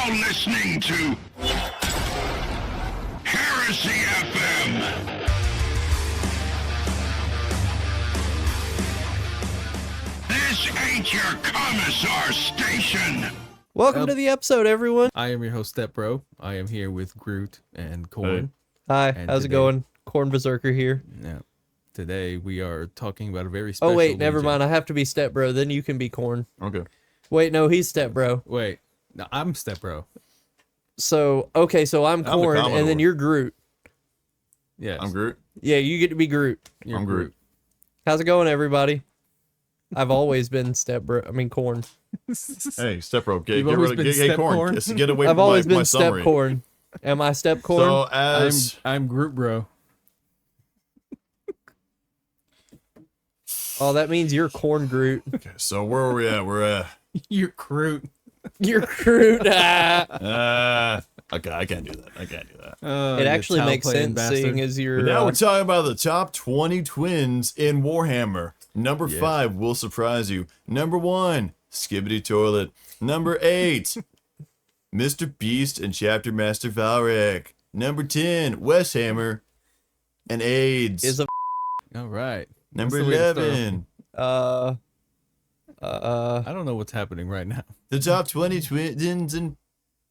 now listening to Heresy FM. This ain't your commissar station. Welcome to the episode, everyone. I am your host, Step Bro. I am here with Groot and Corn. Hi, And how's it going? Corn Berserker here. Yeah. Today we are talking about a very special. Oh wait, never legion. mind. I have to be Step Bro. Then you can be Corn. Okay. Wait, no, he's Step Bro. Wait, no, I'm Step Bro. So okay, so I'm the Corn, and then Commodore. you're Groot. Yes, I'm Groot. Yeah, you get to be Groot. You're I'm Groot. How's it going, everybody? I've always been Step Bro. I mean Corn. Hey, Step Bro, get You've rid always of been get Step corn. Corn? Get away I've from always my been Step summary. Corn. Am I Step Corn? So as I'm Groot Bro. Oh, that means you're Corn Groot. okay, so where are we at? We're at You're Groot. You're Groot. Ah. okay, I can't do that. I can't do that. Oh, It you actually makes towel-playing sense, bastard. seeing as you're. But now we're talking about the top 20 twins in Warhammer. Number 5 will surprise you. Number 1, Skibbity Toilet. Number 8, Mr. Beast and Chapter Master Valrak. Number 10, Wes Hammer and AIDS. is a All right. Number That's the way to start. 11, I don't know what's happening right now. the top 20 twins in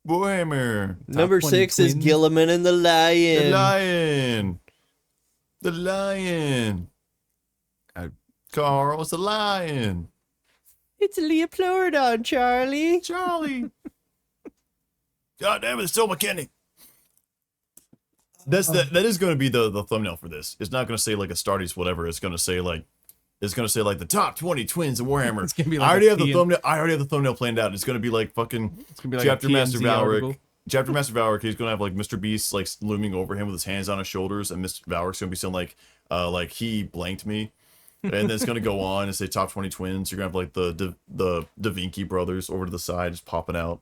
Warhammer. number 20 6 is twins. Gilliman and the The Lion. lion. The lion. Carl's the lion. It's a Leopleurodon, Charlie. Charlie. God damn it, it's still McKinney. That is going to be the thumbnail for this. It's not going to say like Astartes whatever. It's going to say like the top 20 twins in Warhammer. It's gonna be like I already a have the TN thumbnail. I already have the thumbnail planned out. It's going to be like fucking It's gonna be like Chapter a Master TMZ Valric. article. Chapter Master Valric, he's gonna have like Mr. Beast like looming over him with his hands on his shoulders, and Mr. Valric's gonna be saying like he blanked me, and then it's gonna go on and say top 20 twins. You're gonna have like the Da Vinci brothers over to the side just popping out.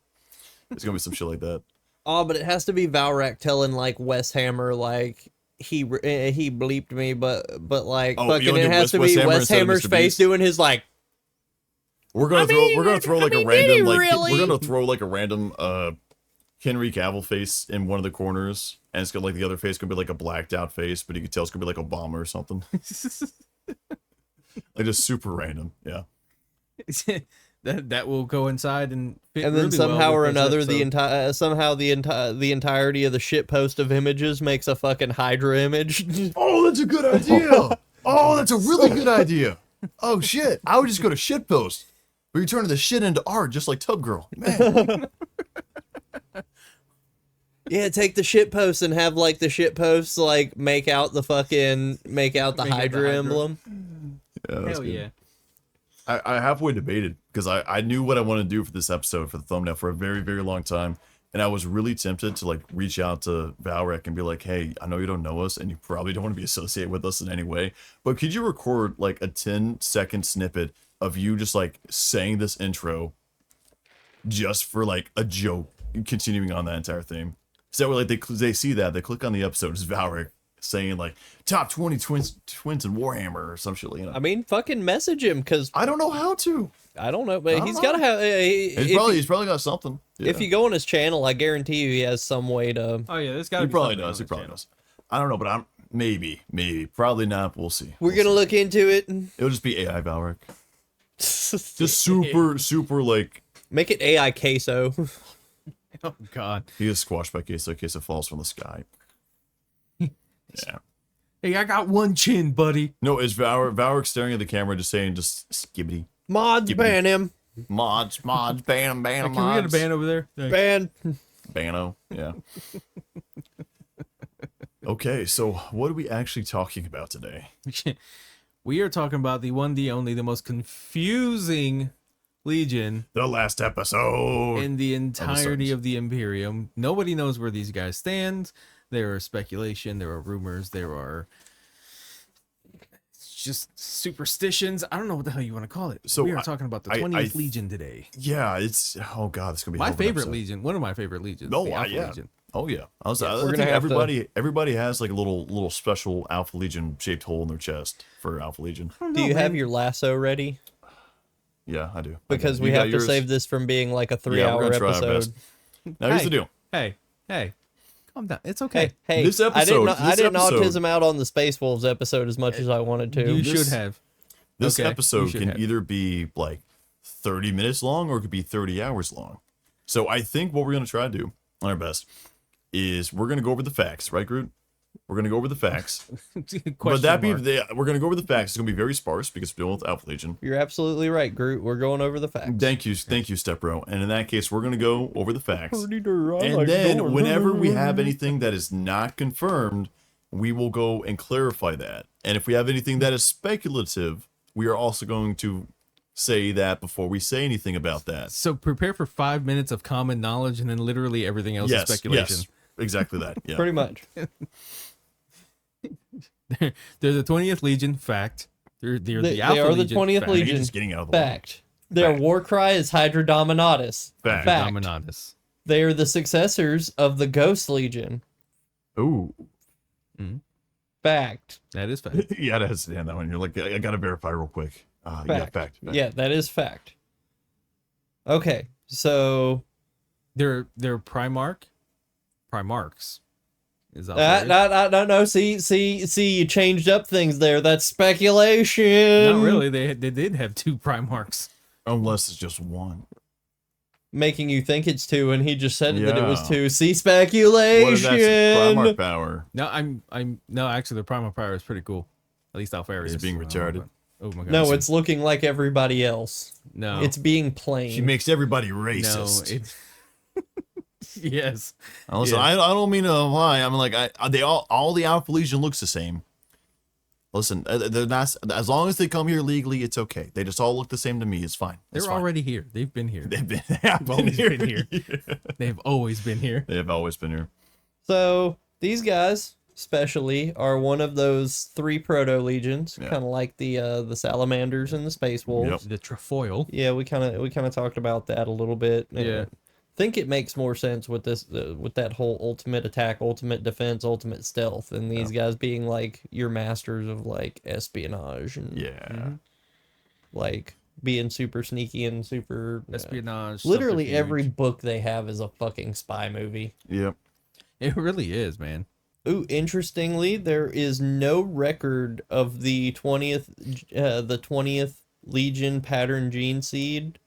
It's gonna be some shit like that. Oh, but it has to be Valrak telling like Wes Hammer like he bleeped me, but like Oh, you fucking wanna it do has to Wes be Hammer Wes instead of Hammer's Mr. face Beast? doing his like. We're gonna throw like a random like really? we're gonna throw like a random Henry Cavill face in one of the corners, and it's gonna like the other face gonna be like a blacked out face, but you can tell it's gonna be like Obama or something. Like just super random, yeah. that will coincide and fit And then really somehow well or with this another, the episode. the entirety of the shit post of images makes a fucking Hydra image. Oh, that's a good idea. Oh, that's a really good idea. Oh shit, I would just go to shitpost, where you're turning the shit into art, just like Tub Girl. Man, Yeah, take the shit post and have like the shit posts like make out the Make out the Hydra Hydra. emblem. yeah, that's Hell good. yeah. I halfway debated because I knew what I wanted to do for this episode for the thumbnail for a very, very long time. And I was really tempted to like reach out to Valrak and be like, hey, I know you don't know us and you probably don't want to be associated with us in any way, but could you record like a 10-second snippet of you just like saying this intro just for like a joke, continuing on that entire theme? So that way, like they see that, they click on the episode, it's Valrak saying like top 20 twins in Warhammer or some shit, you know. I mean, fucking message him because I don't know how to. I don't know, but I he's don't got to know. have. He's probably got something. Yeah. If you go on his channel, I guarantee you he has some way to. Oh yeah, this guy. He probably does. He probably does. I don't know, but I'm maybe, probably not. We'll see. We're gonna look into it. It'll just be AI Valric. Just super like Make it AI queso. Oh god. he is squashed by Queso. Queso falls from the sky. Yeah. Hey, I got one chin, buddy. No, is Valric staring at the camera, just saying, just skibbity Mods Give ban him. mods, ban him, Hey, mods. can we get a band over there? Thanks. Ban. Bano, yeah. Okay, so what are we actually talking about today? We are talking about the one, the only, the most confusing Legion The last episode. in the entirety Astartes. of the Imperium. Nobody knows where these guys stand. There are speculation, there are rumors, there are just superstitions. I don't know what the hell you want to call it. So we are I- talking about the I- 20th Legion today. Yeah, it's oh god, this gonna be a My hell of an favorite episode. Legion, one of my favorite Legions. No, the Alpha yeah. Legion. Oh yeah, I we're think gonna have to- everybody has like a little special Alpha Legion shaped hole in their chest for Alpha Legion. Do you have your lasso ready? Yeah, I do. Because You we got have to yours? save this from being like a Yeah, we're 3-hour gonna try our episode. best. Now here's the deal. Hey, calm down. It's okay. Hey, This I episode- didn't autism out on the Space Wolves episode as much as I wanted to. You This- should have. This Okay, you episode should can have. either be like 30 minutes long or it could be 30 hours long. So I think what we're going to try to do on our best is we're going to go over the facts, right, Groot? We're going to go over the facts. But that being, we're going to go over the facts. It's going to be very sparse because we're dealing with Alpha Legion. You're absolutely right, Groot. We're going over the facts. Thank you, Step Bro. And in that case, we're going to go over the facts. And then whenever we have anything that is not confirmed, we will go and clarify that. And if we have anything that is speculative, we are also going to say that before we say anything about that. So prepare for 5 minutes of common knowledge, and then literally everything else is speculation. Yes, exactly that. Yeah. Pretty much. They're the 20th Legion, fact. They're the They Alpha are the Legion, 20th fact. Legion. Just getting out of the way. Fact. Their Fact. war cry is Hydra Dominatus. Fact. Dominatus. They are the successors of the Ghost Legion. Ooh. Fact. That is fact. You had to hesitate on that one. You're like, I got to verify real quick. Yeah, Fact. fact. Yeah, that is fact. Okay, so They're Primarchs. Is that no. See, you changed up things there. That's speculation. Not really. They did have 2 Primarchs. Unless it's just one. Making you think it's 2, and he just said that it was Yeah. 2. See, speculation. What is that? Primarch power. No, no. Actually, the Primarch power is pretty cool. At least Alpharius. Is it being retarded? Oh my god. No, it's looking like everybody else. no. It's being plain. She makes everybody no. racist. It's yes. Listen, Yeah. I don't mean to lie. I'm like, they all the Alpha Legion looks the same. Listen, they're not, as long as they come here legally, it's okay. They just all look the same to me. It's fine. It's They're fine. already here. They've been here. They have always been here. They've always been here. They have always been here. So these guys, especially, are one of those 3 proto legions, Yeah. kind of like the salamanders and the space wolves. Yep. The Trefoil. Yeah, we kind of talked about that a little bit. Yeah. I think it makes more sense with this with that whole ultimate attack, ultimate defense, ultimate stealth, and these guys being like your masters of like espionage and Yeah. like being super sneaky and super Espionage. literally subterfuge. every book they have is a fucking spy movie. Yep. It really is, man. Ooh, interestingly, there is no record of the 20th Legion pattern gene seed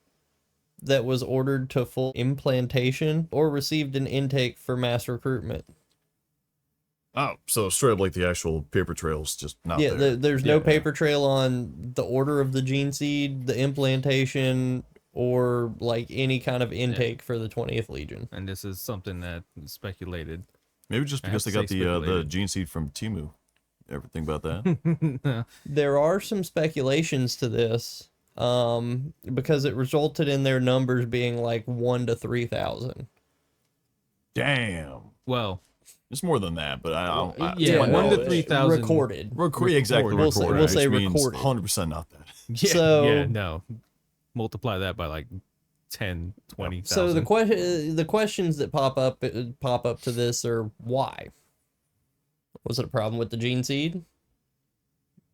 that was ordered to full implantation or received an intake for mass recruitment. Oh, so straight up like the actual paper trails, just not Yeah, there. there's no Yeah. paper trail on the order of the gene seed, the implantation, or like any kind of intake for the 20th Legion. And this is something that is speculated. Maybe just I because they have got to say the speculated. gene seed from Timu. Ever think about that? There are some speculations to this, because it resulted in their numbers being like 1 to 3,000. Damn. Well, It's more than that, but I don't. yeah, I 1 to know. 3,000 recorded. Exactly. We'll say- Recorded, we'll say which means recorded. 100% not that. Yeah, So- yeah, no. Multiply that by like 10, 20,000. So the questions that pop up to this are why? Was it a problem with the gene seed?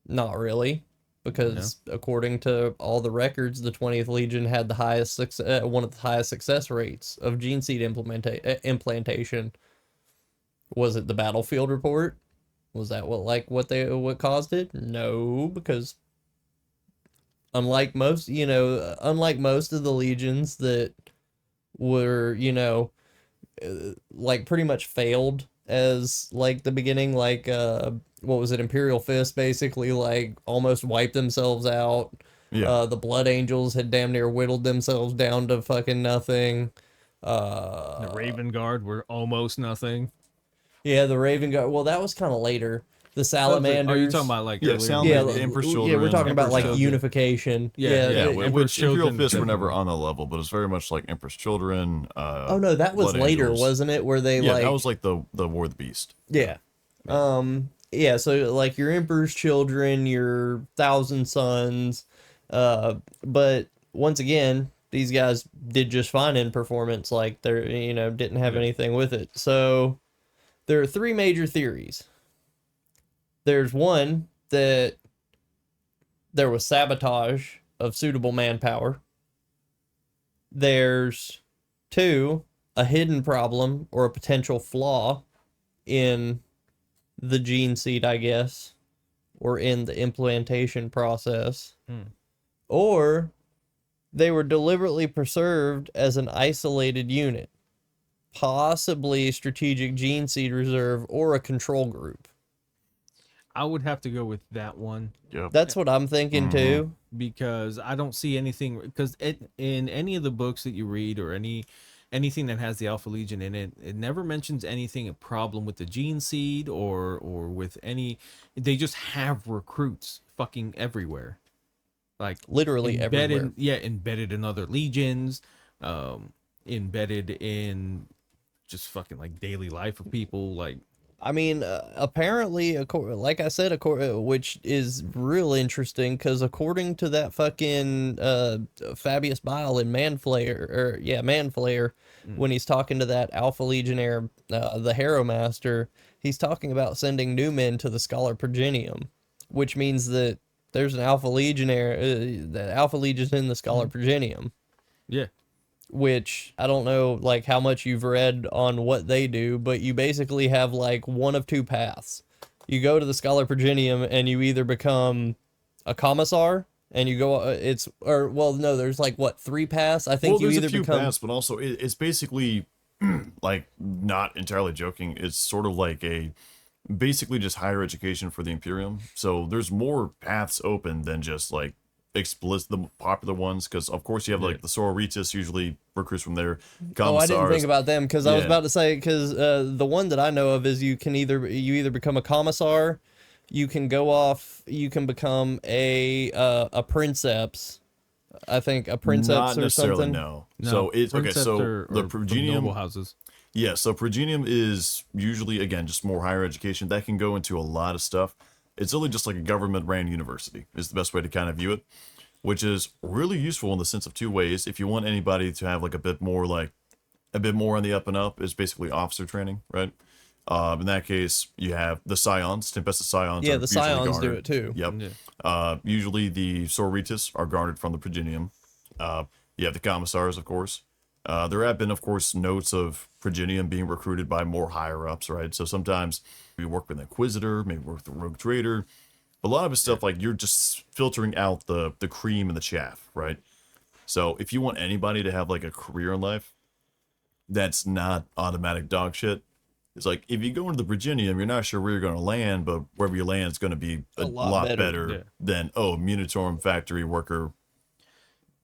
Not really, because according to all the records, the 20th Legion had the highest one of the highest success rates of gene seed implantation. Was it the battlefield report? Was that what caused it? No, because unlike most of the legions that were, like pretty much failed as like the beginning, like what was it, Imperial Fist basically like almost wiped themselves out. Yeah. The Blood Angels had damn near whittled themselves down to fucking nothing. the Raven Guard were almost nothing. Yeah, the Raven Guard. Well, that was kind of later. The Salamanders. Are you talking about like Yeah, earlier? Salamanders. Yeah, Emperor's yeah, we're Children, talking about Emperor's like Children. unification. Yeah, Yeah, yeah, the- we- Which Imperial Children, Fists were never definitely. on the level, but it's very much like Emperor's Children. oh no, that was Blood later, Angels. wasn't it? Where they Yeah, like that was like the War of the Beast. yeah, yeah. So like your Emperor's Children, your Thousand Sons, but once again, these guys did just fine in performance. Like they're didn't have anything with it. So there are 3 major theories. There's one that there was sabotage of suitable manpower. There's 2 a hidden problem or a potential flaw in the gene seed, I guess, or in the implantation process, or they were deliberately preserved as an isolated unit, possibly strategic gene seed reserve or a control group. I would have to go with that one. Yep. That's what I'm thinking too. Because I don't see anything, because in any of the books that you read or anything that has the Alpha Legion in it, it never mentions anything a problem with the gene seed or with any. They just have recruits fucking everywhere, like Literally everywhere. embedded in other legions, embedded in just fucking like daily life of people, like. I mean, apparently, like I said, which is real interesting, because according to that fucking Fabius Bile in Manflayer, when he's talking to that Alpha Legionnaire, the Harrow Master, he's talking about sending new men to the Scholar Progenium, which means that there's an Alpha Legionnaire, the Alpha Legion's in the Scholar Progenium. Yeah. Which I don't know like how much you've read on what they do, but you basically have like one of two paths. You go to the Scholar Progenium and you either become a commissar and you go there's like what, three paths? I think Well, you there's either a few become paths, but also it's basically like, not entirely joking, it's sort of like a basically just higher education for the Imperium. So there's more paths open than just like explicit the popular ones, because of course you have like the Sororitas usually recruits from there. Oh, I didn't think about them, because I was Yeah. about to say, because the one that I know of is you either become a commissar, you can go off, you can become a princeps. I think a princeps Not or necessarily, something. no. So it's okay. Princeps So or the from Progenium, noble houses. yeah. So Progenium is usually, again, just more higher education that can go into a lot of stuff. It's really just like a government ran university is the best way to kind of view it, which is really useful in the sense of two ways. If you want anybody to have like a bit more on the up and up, is basically officer training, right? In that case, you have the Scions, Tempestus Scions. Yeah, are the usually Scions do garnered. it too. Yep. Yeah. Usually the Sororitas are garnered from the Progenium. You have the Commissars, of course. There have been, of course, notes of Progenium being recruited by more higher ups, right? So sometimes you work with an Inquisitor, maybe work with a Rogue Trader. A lot of it's stuff like you're just filtering out the cream and the chaff, right? So if you want anybody to have like a career in life that's not automatic dog shit, it's like if you go into the Progenium, you're not sure where you're going to land, but wherever you land is going to be a lot better Yeah. than, Munitorum factory worker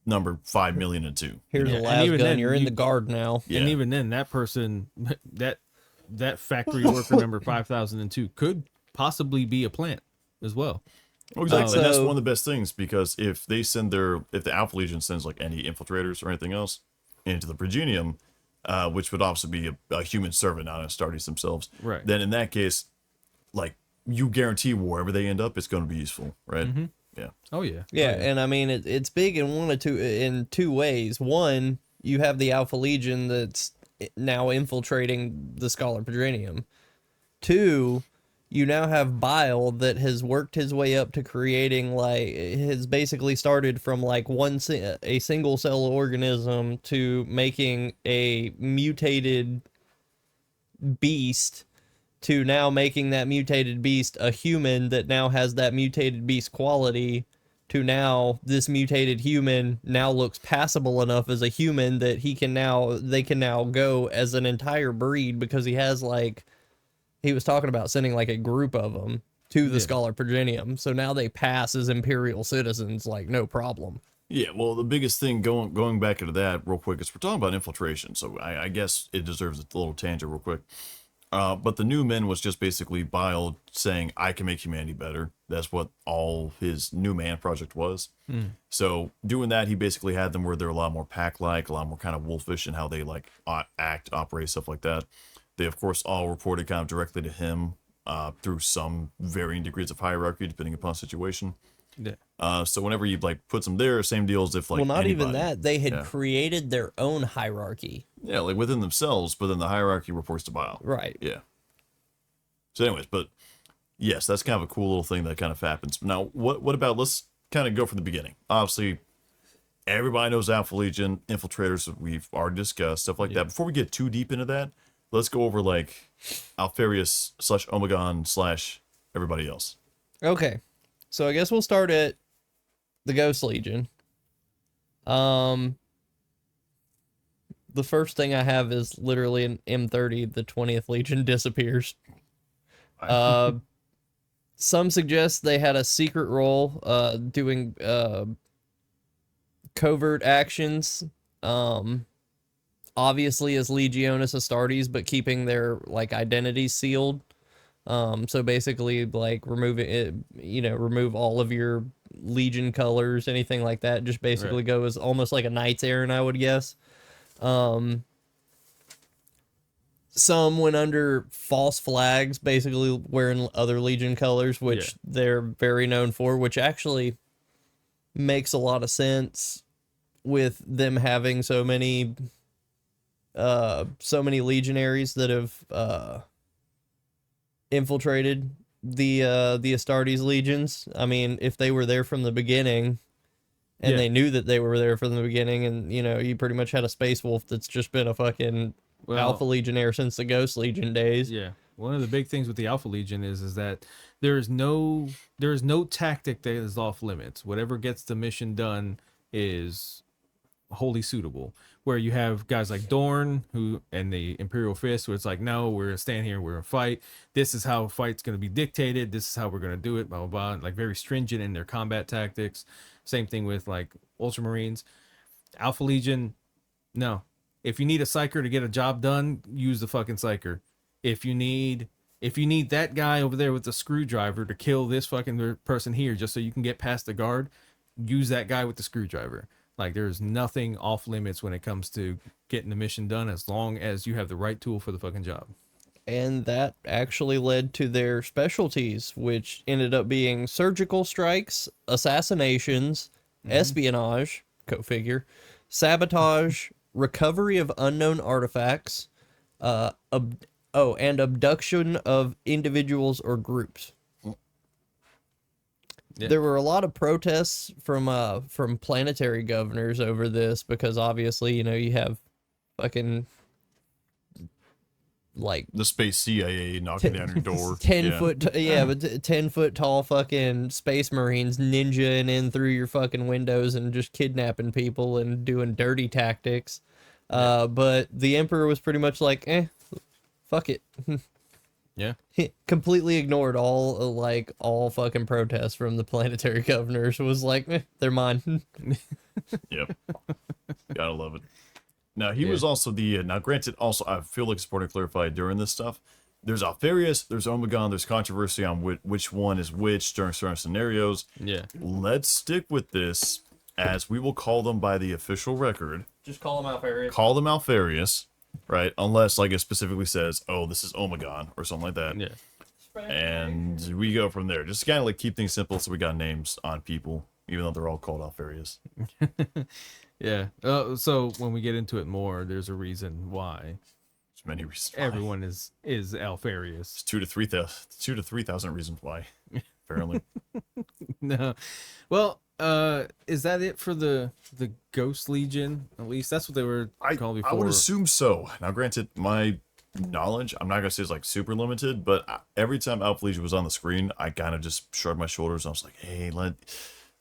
number 5,000,002. Here's Yeah, a and even las gun. then, You're in you- the guard now. Yeah. And even then, that person, that factory worker number 5002 could possibly be a plant as well. Well, exactly. And that's So- one of the best things, because if the Alpha Legion sends like any infiltrators or anything else into the Progenium, which would also be a human servant, not Astartes themselves, Right. then in that case, like, you guarantee wherever they end up, it's going to be useful, right? Yeah. Oh yeah. Yeah, Oh, and I mean it's big in two ways. One, you have the Alpha Legion that's now infiltrating the Scholar Progenium. Two, you now have Bile that has worked his way up to creating, like, has basically started from like a single cell organism to making a mutated beast, to now making that mutated beast a human that now has that mutated beast quality, to now this mutated human now looks passable enough as a human that they can now go as an entire breed, because he has, like, he was talking about sending like a group of them to the Scholar Progenium, so now they pass as Imperial citizens like no problem. Yeah, well, the biggest thing going back into that real quick is we're talking about infiltration, so I guess it deserves a little tangent real quick. But the new men was just basically Bile saying, I can make humanity better. That's what all his new man project was. So doing that, he basically had them where they're a lot more pack-like, a lot more kind of wolfish in how they like act, operate, stuff like that. They, of course, all reported kind of directly to him through some varying degrees of hierarchy, depending upon situation. Yeah. So whenever you like put them there, same deal as if like Well, not even anybody. that. They had Yeah. created their own hierarchy. Yeah, like within themselves, but then the hierarchy reports to Bile. Right. Yeah. So anyways, but yes, that's kind of a cool little thing that kind of happens. Now, what about, let's kind of go from the beginning. Obviously, Everybody knows Alpha Legion, infiltrators, we've already discussed, stuff like that. Before we get too deep into that, let's go over like Alfarius / Omegon / everybody else. Okay. So I guess we'll start at the Ghost Legion. The first thing I have is literally an M30, the 20th Legion disappears. Some suggest they had a secret role doing covert actions, obviously as Legionis Astartes, but keeping their like identities sealed. So basically like remove it, remove all of your Legion colors, anything like that. Just basically go as almost like a Knight's Errant, I would guess. Some went under false flags, basically wearing other Legion colors, which they're very known for, which actually makes a lot of sense with them having so many legionaries that have infiltrated the Astartes legions. I mean, if they were there from the beginning and they knew that they were there from the beginning, and you pretty much had a space wolf that's just been a fucking Alpha Legionnaire since the Ghost Legion days. Yeah. One of the big things with the Alpha Legion is that there is no tactic that is off limits. Whatever gets the mission done is wholly suitable. Where you have guys like Dorn and the Imperial Fist, where it's like, no, we're gonna stand here, we're gonna fight. This is how a fight's gonna be dictated. This is how we're gonna do it. Blah blah blah. Like very stringent in their combat tactics. Same thing with like Ultramarines. Alpha Legion, no. If you need a psyker to get a job done, use the fucking psyker. If you need that guy over there with the screwdriver to kill this fucking person here just so you can get past the guard, use that guy with the screwdriver. Like, there's nothing off limits when it comes to getting the mission done as long as you have the right tool for the fucking job. And that actually led to their specialties, which ended up being surgical strikes, assassinations, espionage, co-figure, sabotage, recovery of unknown artifacts, and abduction of individuals or groups. Yeah. There were a lot of protests from planetary governors over this because obviously, you have fucking like the space CIA knocking down your door. 10 foot tall fucking space marines ninjaing in through your fucking windows and just kidnapping people and doing dirty tactics. But the Emperor was pretty much like, fuck it. Yeah. He completely ignored all fucking protests from the planetary governors. Was like, they're mine. Yep. Gotta love it. Now, he was also now granted, also, I feel like it's important to clarify during this stuff, there's Alfarius, there's Omegon, there's controversy on which one is which during certain scenarios. Yeah. Let's stick with this, as we will call them by the official record. Just call them Alfarius. Call them Alfarius, right? Unless, like, it specifically says, oh, this is Omegon, or something like that. Yeah. And we go from there. Just kind of, like, keep things simple so we got names on people, even though they're all called Alfarius. Yeah. So when we get into it more, there's a reason why. There's many reasons why. Everyone is Alfarius. It's 2,000 to 3,000 reasons why, apparently. No. Well, is that it for the Ghost Legion? At least that's what they were called before. I would assume so. Now, granted, my knowledge, I'm not gonna say it's like super limited, but every time Alpha Legion was on the screen, I kind of just shrugged my shoulders. I was like, hey,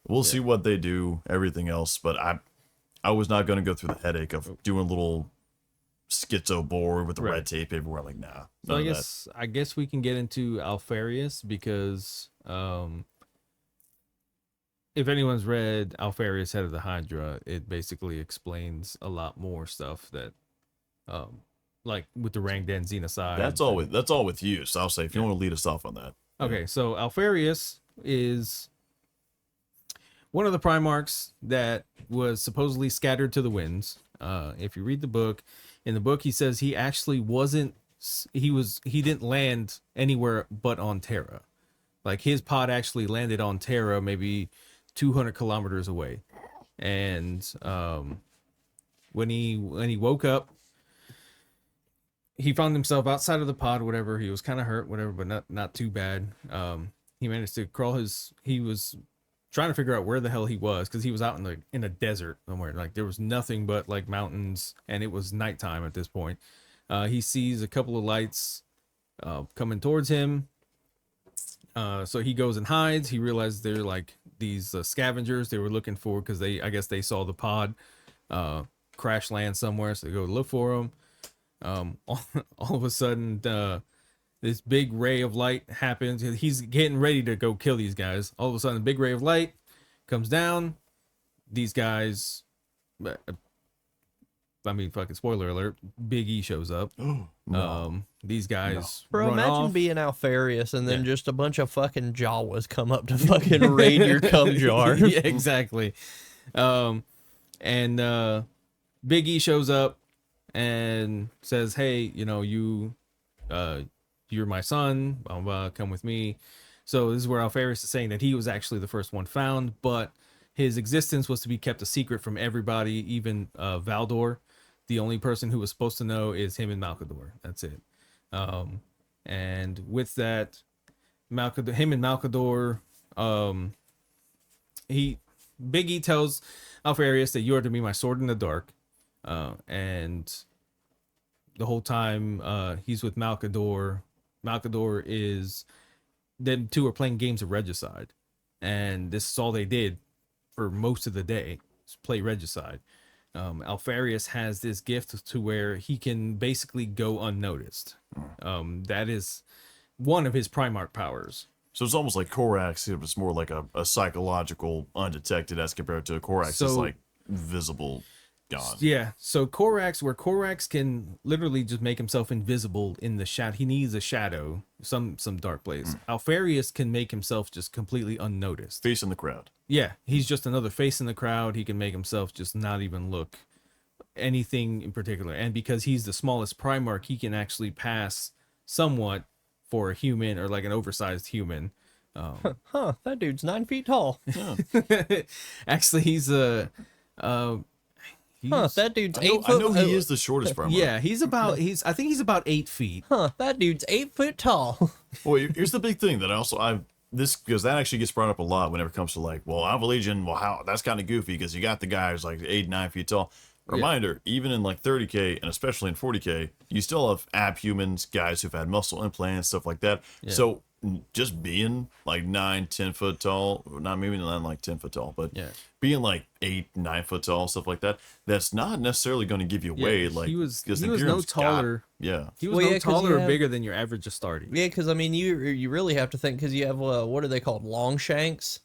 we'll see what they do, everything else. But I was not going to go through the headache of doing a little schizo board with the red tape everywhere. Like, nah. So I guess we can get into Alfarius because if anyone's read Alfarius, Head of the Hydra, it basically explains a lot more stuff that, like with the Rangdan Xenocide. That's all with you. So I'll say if you want to lead us off on that. Okay, so Alfarius is one of the Primarchs that was supposedly scattered to the winds. If you read the book, in the book he says he actually he didn't land anywhere but on Terra. Like his pod actually landed on Terra, maybe 200 kilometers away. And when he woke up, he found himself outside of the pod, whatever. He was kind of hurt, whatever, but not too bad. He managed to crawl he was trying to figure out where the hell he was, because he was out in a desert somewhere. Like there was nothing but like mountains, and it was nighttime at this point. He sees a couple of lights coming towards him. So he goes and hides. He realizes they're like these scavengers they were looking for, because I guess they saw the pod crash land somewhere, so they go look for him. All of a sudden, this big ray of light happens. He's getting ready to go kill these guys. All of a sudden, a big ray of light comes down. These guys, I mean, fucking spoiler alert, Big E shows up. No. These guys Bro, run imagine off. being Alfarius and then Yeah. just a bunch of fucking Jawas come up to fucking raid your cum jar. Yeah, exactly. And Big E shows up and says, "Hey, you know, you're my son. Blah, blah, come with me." So this is where Alfarius is saying that he was actually the first one found, but his existence was to be kept a secret from everybody, even Valdor. The only person who was supposed to know is him and Malcador. That's it. And with that, him and Malcador, Big E tells Alfarius that you are to be my sword in the dark. And the whole time he's with Malcador, them two are playing games of regicide. And this is all they did for most of the day, is play regicide. Alfarius has this gift to where he can basically go unnoticed. That is one of his Primarch powers. So it's almost like Korax. It was more like a psychological undetected as compared to Korax is like visible, gone. Yeah. So Korax can literally just make himself invisible in the shadow. He needs a shadow, some dark place. Alfarius can make himself just completely unnoticed. Face in the crowd. Yeah, he's just another face in the crowd. He can make himself just not even look anything in particular. And because he's the smallest Primarch, he can actually pass somewhat for a human, or like an oversized human. Huh, that dude's 9 feet tall. Actually, he's Huh, that dude's 8 I foot. know he is the shortest Primarch. yeah, I think he's about 8 feet. Huh, that dude's 8 foot tall. Well, here's the big thing that because that actually gets brought up a lot whenever it comes to like, well, Alpha Legion, well, how that's kind of goofy because you got the guy who's like 8-9 feet tall. Reminder, even in like 30K and especially in 40K, you still have ab-humans, guys who've had muscle implants, stuff like that. Yeah. So just being like 9-10 foot tall, not maybe not like 10 foot tall, but being like 8-9 foot tall, stuff like that, that's not necessarily going to give you away. Yeah, like he was because no Imperium's taller. Yeah. He was Well, no yeah, 'cause taller you or have- bigger than your average Astartes. Yeah, because I mean, you really have to think, because you have what are they called, Longshanks,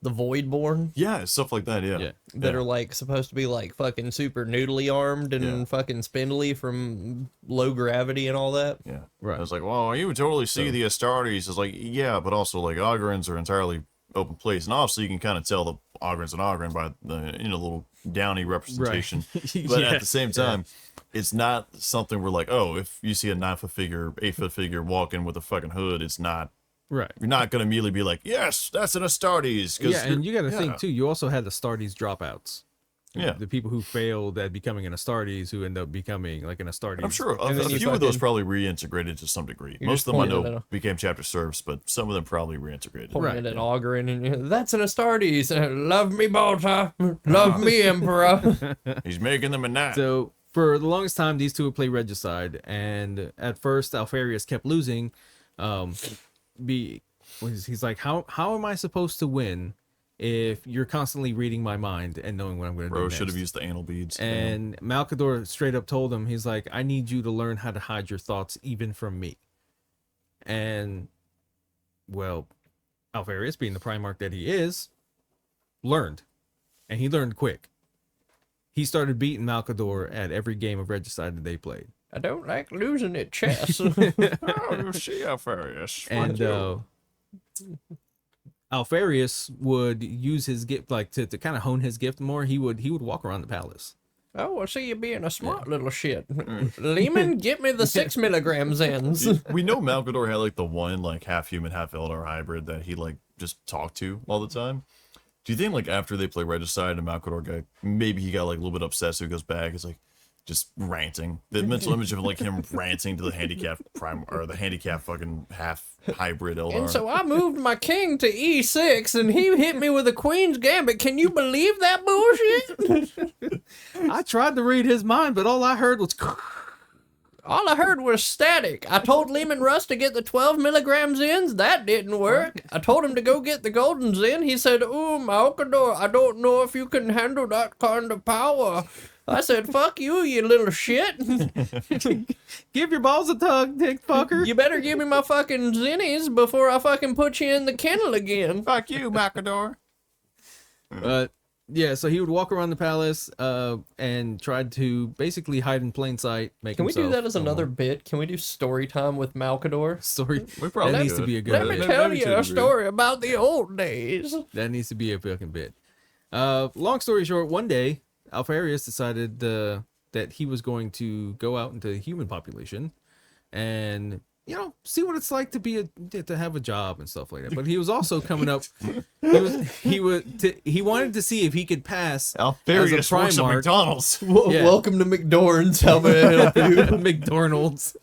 the Voidborn, Yeah, stuff like that. Yeah. Yeah. that are like supposed to be like fucking super noodly armed and fucking spindly from low gravity and all that. Yeah. Right. I was like, well, you would totally see the Astartes. It's like, yeah, but also like Ogrins are entirely open place. And obviously you can kind of tell the Ogrins and Ogrin by the, little downy representation. But Yeah. at the same time, it's not something where like, oh, if you see a 9 foot figure, 8 foot figure walking with a fucking hood, it's not, Right. you're not going to immediately be like, yes, that's an Astartes. Yeah, and you got to think too. You also had the Astartes dropouts. Yeah. The people who failed at becoming an Astartes who end up becoming like an Astartes. I'm sure And a then you few of those fucking- probably reintegrated to some degree. You're Most just of them I pointing know at became chapter serfs, but some of them probably reintegrated. Pointed Right, at Ogrin and that's an Astartes. Love me, Balta. Love me, Emperor. He's making them a knight. So for the longest time, these two would play regicide, and at first Alfarius kept losing. He's like, how am I supposed to win if you're constantly reading my mind and knowing what I'm going to do Bro next? should have used the anal beads. And Malcador straight up told him, he's like, I need you to learn how to hide your thoughts even from me. And, well, Alfarius, being the Primarch that he is, learned. And he learned quick. He started beating Malcador at every game of regicide that they played. I don't like losing at chess. Oh, see Alfarius. And Alfarius would use his gift, like to kind of hone his gift more. He would walk around the palace. Oh, I see you being a smart little shit. Lehman, get me the 6 milligrams ends. We know Malcador had like the one like half human, half Eldar hybrid that he like just talked to all the time. Do you think like after they play Regicide and Malcador guy, maybe he got like a little bit upset, so he goes back. It's like, just ranting. The mental image of like him ranting to the handicap prime or the handicap fucking half hybrid Eldar. And so I moved my king to E6 and he hit me with a queen's gambit. Can you believe that bullshit? I tried to read his mind, but all I heard was. All I heard was static. I told Lehman Russ to get the 12 milligram Zins. That didn't work. I told him to go get the golden Zin. He said, "Ooh, Malkador, I don't know if you can handle that kind of power." I said, "Fuck you, you little shit." Give your balls a tug, dick fucker. You better give me my fucking Zinnies before I fucking put you in the kennel again. Fuck you, Macador. Yeah, so he would walk around the palace and tried to basically hide in plain sight. Can we do that as another bit? Can we do story time with Malkador? story? We probably That needs to could. be a good. Let me tell you a story about the old days. That needs to be a fucking bit. Long story short, one day Alfarius decided that he was going to go out into the human population and see what it's like to have a job and stuff like that. But he was also coming up. He wanted to see if he could pass Alfarius as a works at Primarch. McDonald's. Yeah. Welcome to McDorn's. How may I help you? McDonald's.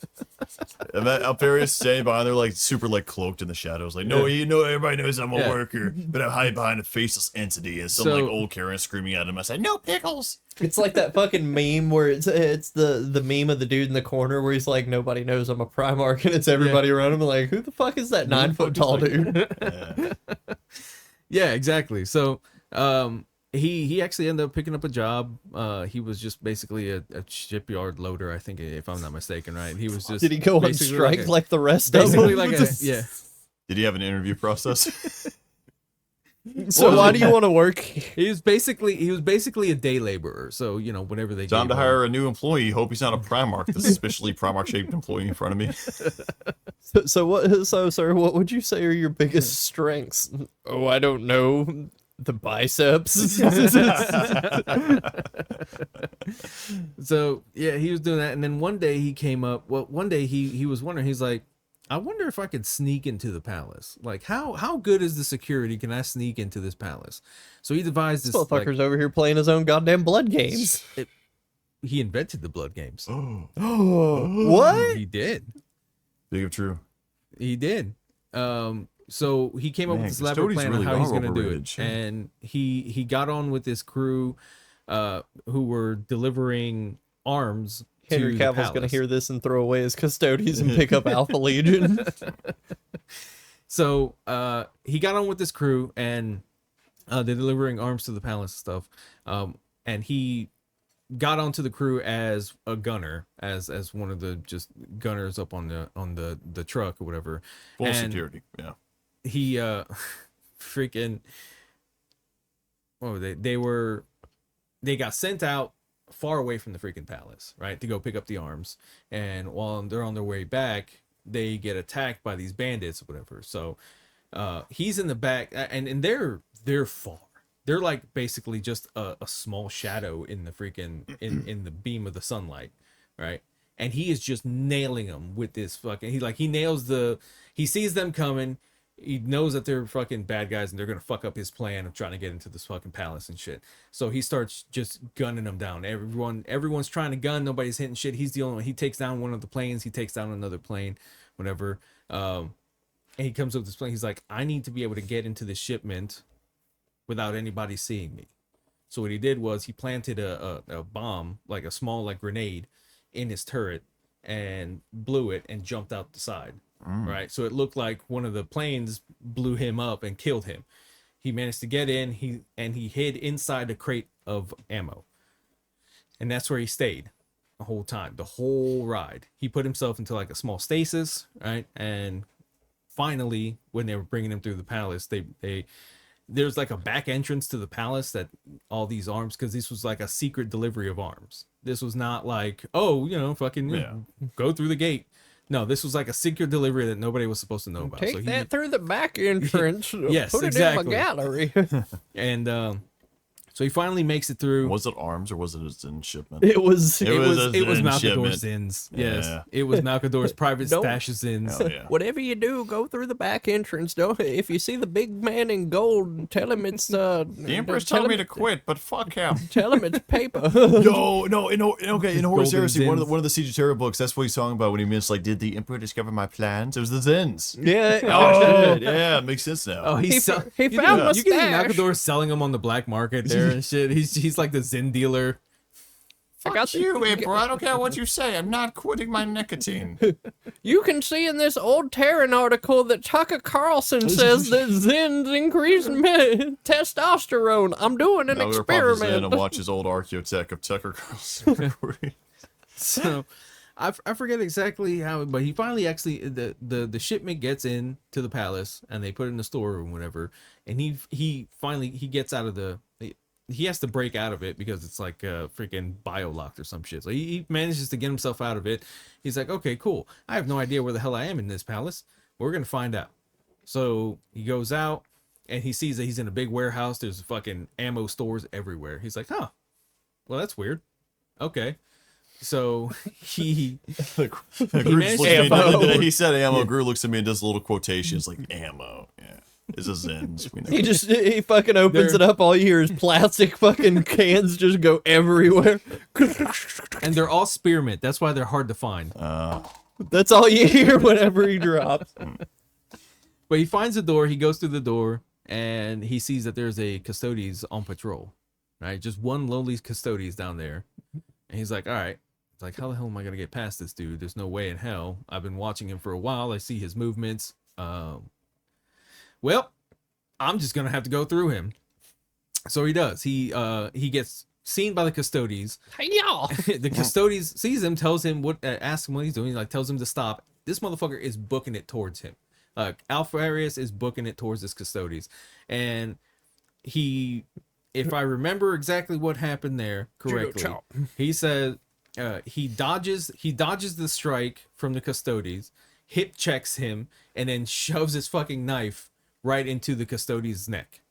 And that Alfarius standing behind there, like super like cloaked in the shadows, like, no, everybody knows I'm a Yeah. worker, but I hide behind a faceless entity, and some So- like old Karen screaming at him. I said, no pickles. It's like that fucking meme where it's the meme of the dude in the corner where he's like, nobody knows I'm a Primarch, and it's everybody around him like, who the fuck is that 9 foot tall dude? Yeah. Yeah, exactly. So he actually ended up picking up a job. He was just basically a shipyard loader, I think, if I'm not mistaken, right? He was just Did he go on basically strike like the rest of basically them? like a yeah. Did he have an interview process? So why do you want to work here? He was basically a day laborer. So whenever they Time to gave him- hire a new employee. Hope he's not a Primarch. The suspiciously Primarch shaped employee in front of me. So sir, what would you say are your biggest strengths? Oh, I don't know. The biceps. So yeah, he was doing that, and then one day he came up. Well, one day he was wondering. He's like, I wonder if I could sneak into the palace. Like, how good is the security? Can I sneak into this palace? So he devised this. Motherfucker's over here playing his own goddamn blood games. He invented the blood games. What? He did. Big of true. He did. So he came up Man, with this elaborate custodians plan really on how he's are going to do overrated, it, shit. and he got on with this crew, who were delivering arms. Henry to the Cavill's gonna palace. hear this and throw away his custodians and pick up Alpha Legion. So he got on with this crew, and they're delivering arms to the palace and stuff. And he got onto the crew as a gunner, as one of the just gunners up on the truck or whatever. Full And security. Yeah. He freaking they got sent out far away from the freaking palace, right, to go pick up the arms. And while they're on their way back, they get attacked by these bandits or whatever. So he's in the back, and they're far. They're like basically just a small shadow in the freaking in the beam of the sunlight, right? And he is just nailing them with this fucking. He sees them coming. He knows that they're fucking bad guys and they're gonna fuck up his plan of trying to get into this fucking palace and shit. So he starts just gunning them down. Everyone's trying to gun. Nobody's hitting shit. He's the only one. He takes down one of the planes. He takes down another plane, whatever. And he comes up with this plane. He's like, I need to be able to get into this shipment without anybody seeing me. So what he did was he planted a bomb, like a small like grenade, in his turret and blew it and jumped out the side. Right, so it looked like one of the planes blew him up and killed him. He managed to get in. He hid inside a crate of ammo, and that's where he stayed the whole time, the whole ride. He put himself into like a small stasis, right? And finally, when they were bringing him through the palace, there's like a back entrance to the palace that all these arms, because this was like a secret delivery of arms. This was not like, fucking go through the gate. No, this was like a secret delivery that nobody was supposed to know about. Take So that through the back entrance. Yes, put it exactly. in my gallery. And so So he finally makes it through. Was it arms or was it a Zin shipment? It was. It It was a Zin Malcador's shipment. Zins. Yes, Yeah. it was Malcador's private Don't- stash of Zins. Hell yeah. Whatever you do, go through the back entrance. Don't. If you see the big man in gold, tell him it's The Emperor's telling me to quit, but fuck him. Tell him it's paper. Yo, no, in Horus Golden Heresy, one Zins. of the Siege of Terror books, that's what he's talking about when he means like, did the Emperor discover my plans? It was the Zins. Yeah. Oh, shit. Yeah, it makes sense now. Oh, He he's found my you can see stash. Malcador selling them on the black market there and shit. He's like the Zin dealer. I got you, Emperor. I don't care what you say. I'm not quitting my nicotine. You can see in this old Terran article that Tucker Carlson says that Zins increase testosterone. I'm doing an Now we're probably Zen experiment. and watch his old Archaeotech of Tucker Carlson recording. So I forget exactly how, but he finally actually the shipment gets in to the palace and they put it in the storeroom, whatever. And he finally gets out of he has to break out of it because it's like freaking bio-locked or some shit. So he manages to get himself out of it. He's like, okay, cool. I have no idea where the hell I am in this palace. We're gonna find out. So he goes out and he sees that he's in a big warehouse. There's fucking ammo stores everywhere. He's like, huh, well, that's weird. Okay. So he Groot managed looks at me ammo. the other day, he said ammo. Groot looks at me and does a little quotation. It's like ammo. Yeah. It's a Zins. We know. He fucking opens it up. All you hear is plastic fucking cans just go everywhere. and they're all spearmint. That's why they're hard to find. That's all you hear whenever he drops. But he finds the door. He goes through the door and he sees that there's a Custodes on patrol. Right, just one lonely Custodes down there, and he's like, all right. It's like, how the hell am I gonna get past this dude? There's no way in hell. I've been watching him for a while. I see his movements. Well, I'm just gonna have to go through him. So he does. He gets seen by the Custodes. Hey y'all. The Custodes sees him, tells him what, asks him what he's doing. Like tells him to stop. This motherfucker is booking it towards him. Alpharius is booking it towards this Custodes, and he, if I remember exactly what happened there correctly, he said he dodges the strike from the Custodes, hip checks him, and then shoves his fucking knife right into the Custodes' neck.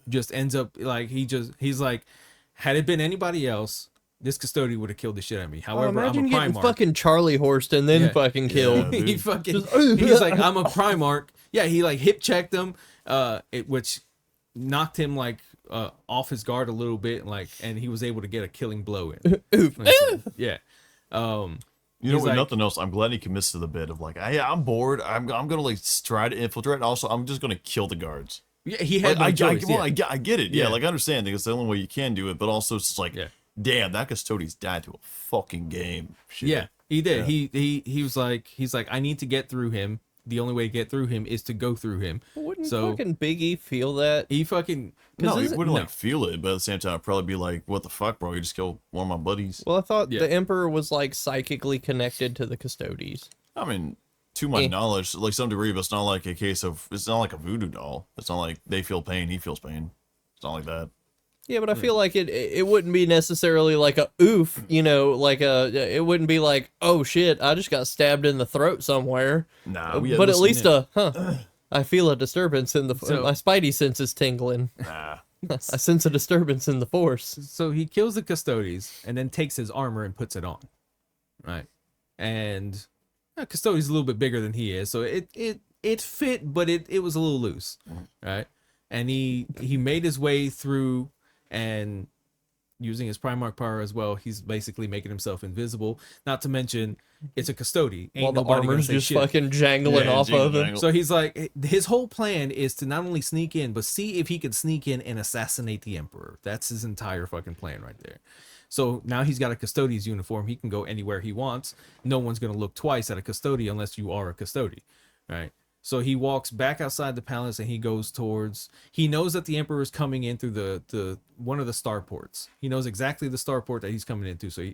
Just ends up like he's like, had it been anybody else, this Custodian would have killed the shit out of me. However, Imagine I'm a getting Primarch. fucking Charlie horsed and then Yeah. fucking killed. dude. He fucking he's like, I'm a Primarch. Yeah, he like hip checked him, which knocked him like off his guard a little bit, like, and he was able to get a killing blow in. Yeah. You know, He's with like- nothing else, I'm glad he commits to the bit of like, hey, I'm bored. I'm gonna like try to infiltrate. Also, I'm just gonna kill the guards. Yeah, he had Like, no choice. I get it. Yeah, Yeah. like I understand it's the only way you can do it, but also it's just like, Yeah. damn, that Custodes died to a fucking game. Shit. Yeah, he did. Yeah. He was like, I need to get through him. The only way to get through him is to go through him. Wouldn't So- fucking Biggie feel that? He fucking No, he isn't- wouldn't no. like feel it, but at the same time, I'd probably be like, what the fuck, bro? You just killed one of my buddies. Well, I thought Yeah. the Emperor was like psychically connected to the Custodes. I mean, to my Eh. knowledge, like some degree, but it's not like a case of, it's not like a voodoo doll. It's not like they feel pain, he feels pain. It's not like that. Yeah, but I feel like it wouldn't be necessarily like a oof, you know, like it wouldn't be like, oh shit, I just got stabbed in the throat somewhere. Nah, But at least I feel a disturbance in the So- my spidey sense is tingling. nah. I sense a disturbance in the force. so he kills the Custodes and then takes his armor and puts it on. Right. And Custodes is a little bit bigger than he is, so it fit, but it was a little loose. Right. And he made his way through, and using his Primarch power as well, he's basically making himself invisible. Not to mention, it's a Custody. Ain't While the nobody gonna armor's say just shit. fucking jangling Yeah, off jingle of him. jangle. So he's like, his whole plan is to not only sneak in, but see if he can sneak in and assassinate the Emperor. That's his entire fucking plan right there. So now he's got a Custodes uniform. He can go anywhere he wants. No one's going to look twice at a Custody unless you are a Custody, right? So he walks back outside the palace and he goes towards, he knows that the Emperor is coming in through the one of the starports. He knows exactly the starport that he's coming into. So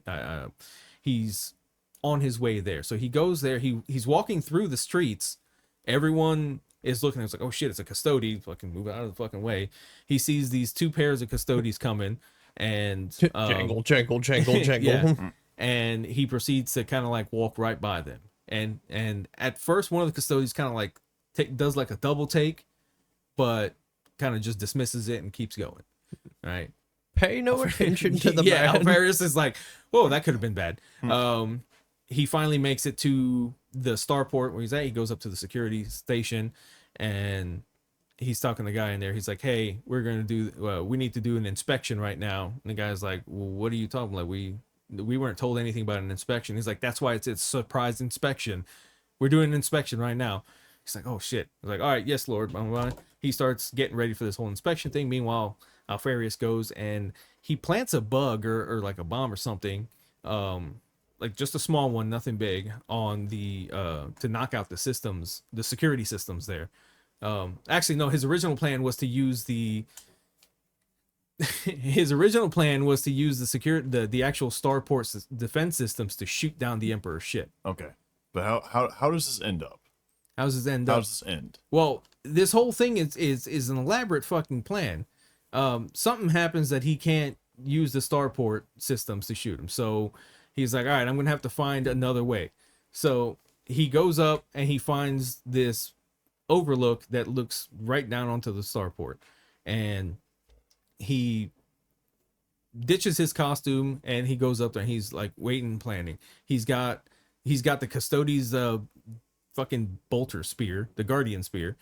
he's on his way there. So he goes there. He's walking through the streets. Everyone is looking. It's like, oh shit, it's a Custody. Fucking move out of the fucking way. He sees these two pairs of Custodes coming, and Jangle, jangle, jangle, jangle. yeah, and he proceeds to kind of like walk right by them. And at first, one of the Custodes kind of like does like a double take, but kind of just dismisses it and keeps going. Right. Pay no attention to the yeah, man. Alpharius is like, whoa, that could have been bad. He finally makes it to the starport where he's at. He goes up to the security station, and he's talking to the guy in there. He's like, hey, we need to do an inspection right now. And the guy's like, well, what are you talking about? We weren't told anything about an inspection. He's like, that's why it's a surprise inspection. We're doing an inspection right now. He's like, oh shit. He's like, all right, yes, Lord. He starts getting ready for this whole inspection thing. Meanwhile, Alpharius goes and he plants a bug or like a bomb or something, like just a small one, nothing big, on the to knock out the systems, the security systems there. Actually, no, his original plan was to use the the actual starport's defense systems to shoot down the Emperor's ship. Okay, but how does this end up? How does this end How up? does this end? Well, this whole thing is an elaborate fucking plan. Something happens that he can't use the starport systems to shoot him. So he's like, all right, I'm going to have to find another way. So he goes up and he finds this overlook that looks right down onto the starport. And he ditches his costume and he goes up there and he's like waiting and planning. He's got the Custodes fucking bolter spear, the Guardian spear.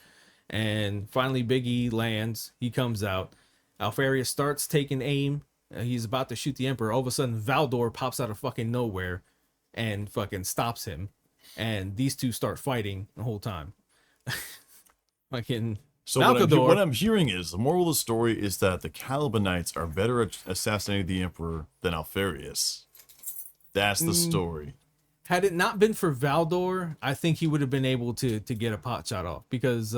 And finally Big E lands. He comes out. Alpharius starts taking aim. He's about to shoot the Emperor. All of a sudden, Valdor pops out of fucking nowhere and fucking stops him. And these two start fighting the whole time. Fucking So what I'm hearing is the moral of the story is that the Calibanites are better at assassinating the Emperor than Alpharius. That's the story. Had it not been for Valdor, I think he would have been able to get a pot shot off, because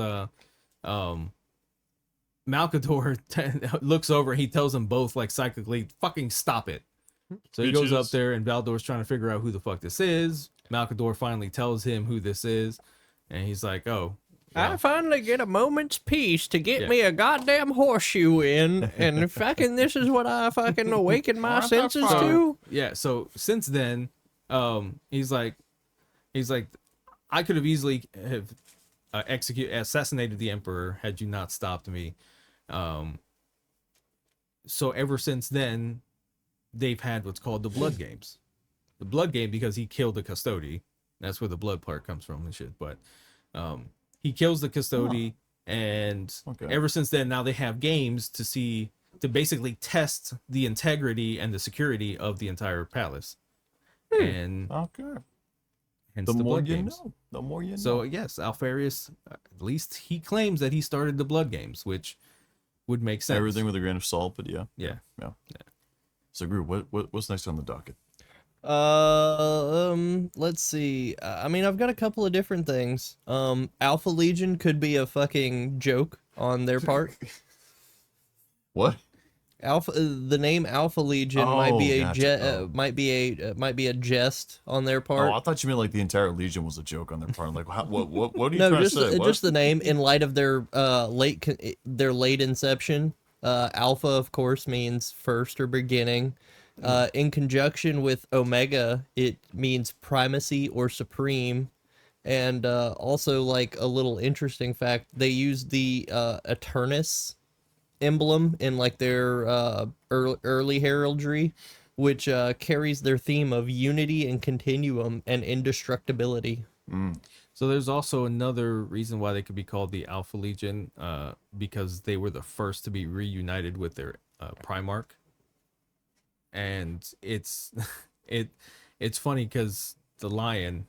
Malcador looks over and he tells them both, like, psychically, fucking stop it. So he goes up there and Valdor's trying to figure out who the fuck this is. Malcador finally tells him who this is, and he's like, oh, I finally get a moment's peace to get me a goddamn horseshoe in, and fucking this is what I fucking awaken my senses to. Yeah, so since then, he's like, I could have easily have assassinated the Emperor had you not stopped me. So ever since then, they've had what's called the blood games. The blood game, because he killed the Custode. That's where the blood part comes from and shit. But he kills the Custode, and ever since then, now they have games to basically test the integrity and the security of the entire palace. And hence the blood games. The more you know. So yes, Alpharius, at least he claims that he started the blood games, which would make sense. Everything with a grain of salt, but yeah. So, Gru, what's next on the docket? Let's see. I mean, I've got a couple of different things. Alpha Legion could be a fucking joke on their part. What? The name Alpha Legion might be a jest on their part. Oh, I thought you meant like the entire Legion was a joke on their part. Like, what are you trying to say? Just the name in light of their late inception. Alpha, of course, means first or beginning. In conjunction with Omega, it means primacy or supreme. And also, like, a little interesting fact, they use the Eternus emblem in, like, their early heraldry, which carries their theme of unity and continuum and indestructibility. So there's also another reason why they could be called the Alpha Legion, because they were the first to be reunited with their Primarch. And it's funny because the Lion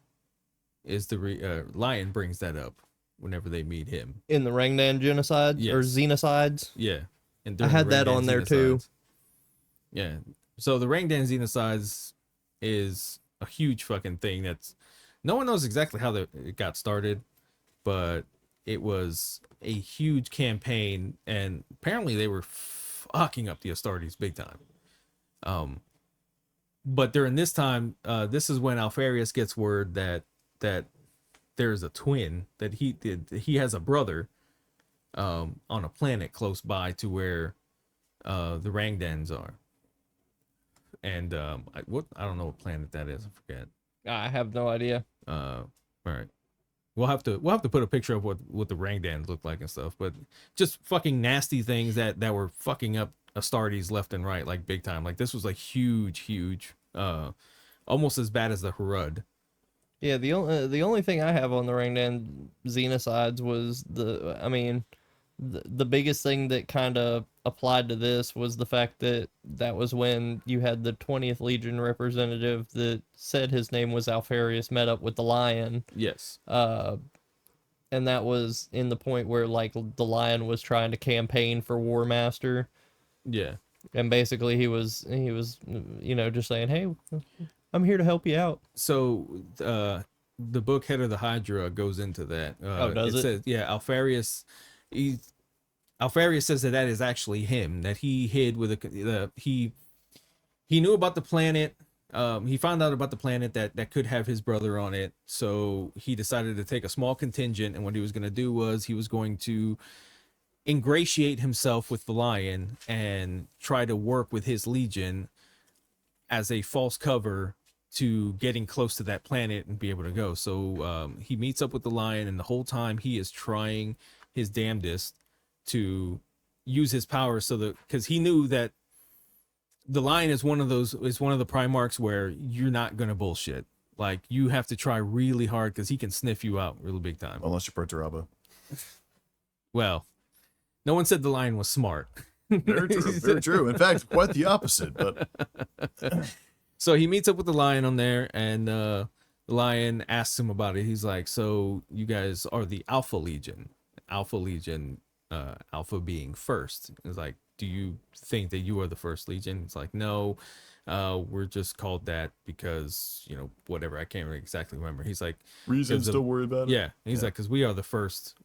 is Lion brings that up whenever they meet him In the Rangdan genocide or Xenocides. Yeah, and I had that on there too. Yeah, so the Rangdan Xenocides is a huge fucking thing. That's no one knows exactly how it got started, but it was a huge campaign, and apparently they were fucking up the Astartes big time. But during this time, this is when Alpharius gets word that there's a twin, that he has a brother on a planet close by to where the Rangdans are. And I don't know what planet that is. I forget. I have no idea. All right. We'll have to put a picture of what the Rangdans look like and stuff, but just fucking nasty things that were fucking up Astartes left and right, like big time. Like this was like huge, almost as bad as the Harud. Yeah, the only thing I have on the Rangdan Xenocides was the biggest thing that kind of applied to this was the fact that that was when you had the 20th Legion representative that said his name was Alfarius met up with the Lion. Yes. And that was in the point where like the Lion was trying to campaign for War Master. Yeah. And basically he was just saying, "Hey, I'm here to help you out." So the book Head of the Hydra goes into that. Does it? Says, yeah, Alfarius says that is actually him, that he hid with he knew about the planet. He found out about the planet that could have his brother on it. So he decided to take a small contingent. And what he was going to do was he was going to ingratiate himself with the Lion and try to work with his Legion as a false cover to getting close to that planet and be able to go. So he meets up with the Lion, and the whole time he is trying his damnedest to use his powers so that, because he knew that the Lion is one of the Primarchs where you're not gonna bullshit. Like you have to try really hard because he can sniff you out really big time. Unless you're Perturabo. Well, no one said the Lion was smart. Very true. Very true. In fact, quite the opposite. But so he meets up with the Lion on there, and the Lion asks him about it. He's like, "So you guys are the Alpha Legion. Alpha Legion, Alpha being first." It's like, "Do you think that you are the first Legion?" It's like, "No, we're just called that because, whatever." I can't really exactly remember. He's like, reasons to worry about it. Yeah. He's like, because we are the first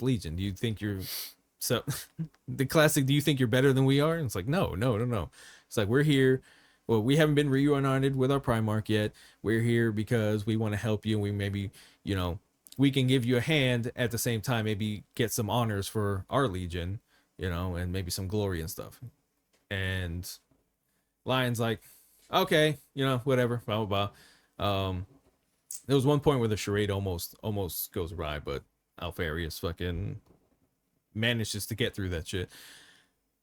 Legion. Do you think you're so the classic, do you think you're better than we are? And it's like, no. It's like, we're here. Well, we haven't been reunited with our Primarch yet. We're here because we want to help you, and we maybe, we can give you a hand at the same time, maybe get some honors for our Legion, and maybe some glory and stuff. And Lion's like, okay, whatever, blah, blah, blah. There was one point where the charade almost goes awry, but Alfarius fucking manages to get through that shit.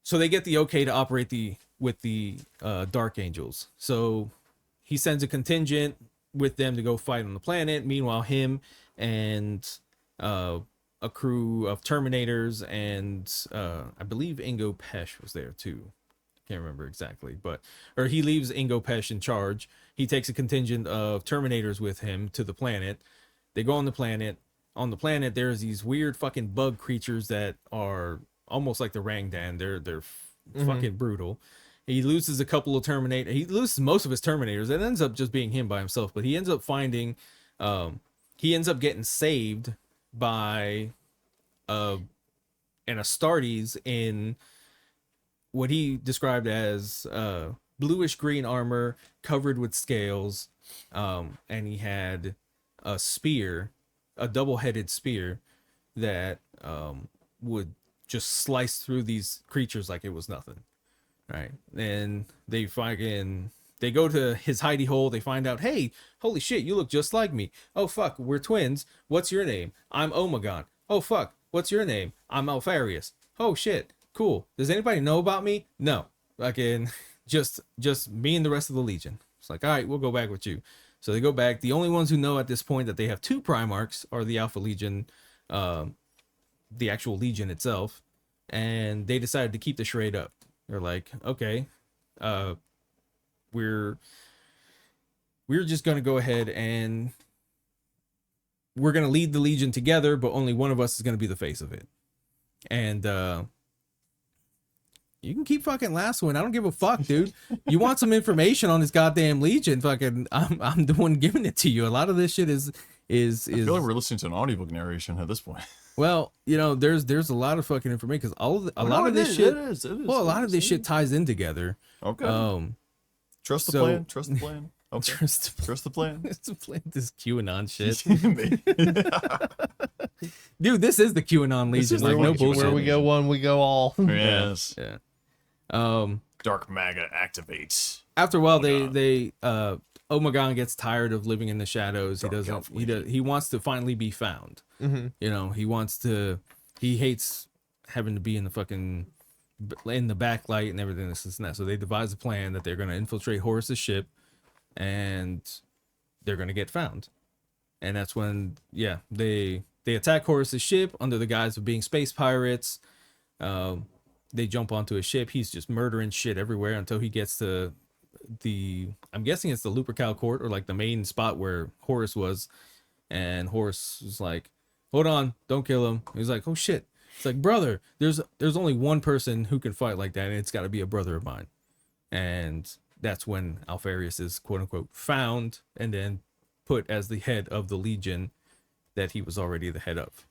So they get the okay to operate with the Dark Angels. So he sends a contingent with them to go fight on the planet. Meanwhile, him and a crew of Terminators and I believe Ingo Pesh was there too. Can't remember exactly, or he leaves Ingo Pesh in charge. He takes a contingent of Terminators with him to the planet. They go on the planet. On the planet, there's these weird fucking bug creatures that are almost like the Rangdan. They're fucking brutal. He loses a couple of Terminators. He loses most of his Terminators. It ends up just being him by himself. But he ends up finding, he ends up getting saved by an Astartes in what he described as bluish green armor covered with scales, and he had a spear, a double-headed spear that would just slice through these creatures like it was nothing, right? And they go to his hidey hole. They find out, hey, holy shit, you look just like me. Oh fuck, we're twins. What's your name? I'm Omegon. Oh fuck, what's your name? I'm Alfarius. Oh shit, cool. Does anybody know about me? No. Again, just me and the rest of the Legion. It's like, all right, we'll go back with you. So they go back. The only ones who know at this point that they have two Primarchs are the Alpha Legion, the actual Legion itself, and they decided to keep the charade up. They're like, okay, we're just gonna go ahead and we're gonna lead the Legion together, but only one of us is gonna be the face of it. And you can keep fucking lassoing. I don't give a fuck, dude. You want some information on this goddamn Legion? Fucking, I'm the one giving it to you. A lot of this shit is. I feel like we're listening to an audiobook narration at this point. Well, there's a lot of fucking information because a lot of this shit. It is. Well, a lot of this shit ties in together. Okay. Trust the plan. Trust the plan. Okay. Trust the plan. This QAnon shit. Dude, this is the QAnon Legion. Like, no bullshit. Where we go one, we go all. Yes. Yeah. Dark MAGA activates. After a while, they Omegon gets tired of living in the shadows. He wants to finally be found. Mm-hmm. He hates having to be in the fucking in the backlight and everything, this and that. So they devise a plan that they're going to infiltrate Horus's ship, and they're going to get found. And that's when, yeah, they attack Horus's ship under the guise of being space pirates. They jump onto his ship. He's just murdering shit everywhere until he gets to I'm guessing it's the Lupercal court, or like the main spot where Horus was. And Horus was like, hold on, don't kill him. He's like, oh shit. It's like, brother, there's only one person who can fight like that, and it's got to be a brother of mine. And that's when Alpharius is quote unquote found and then put as the head of the Legion that he was already the head of.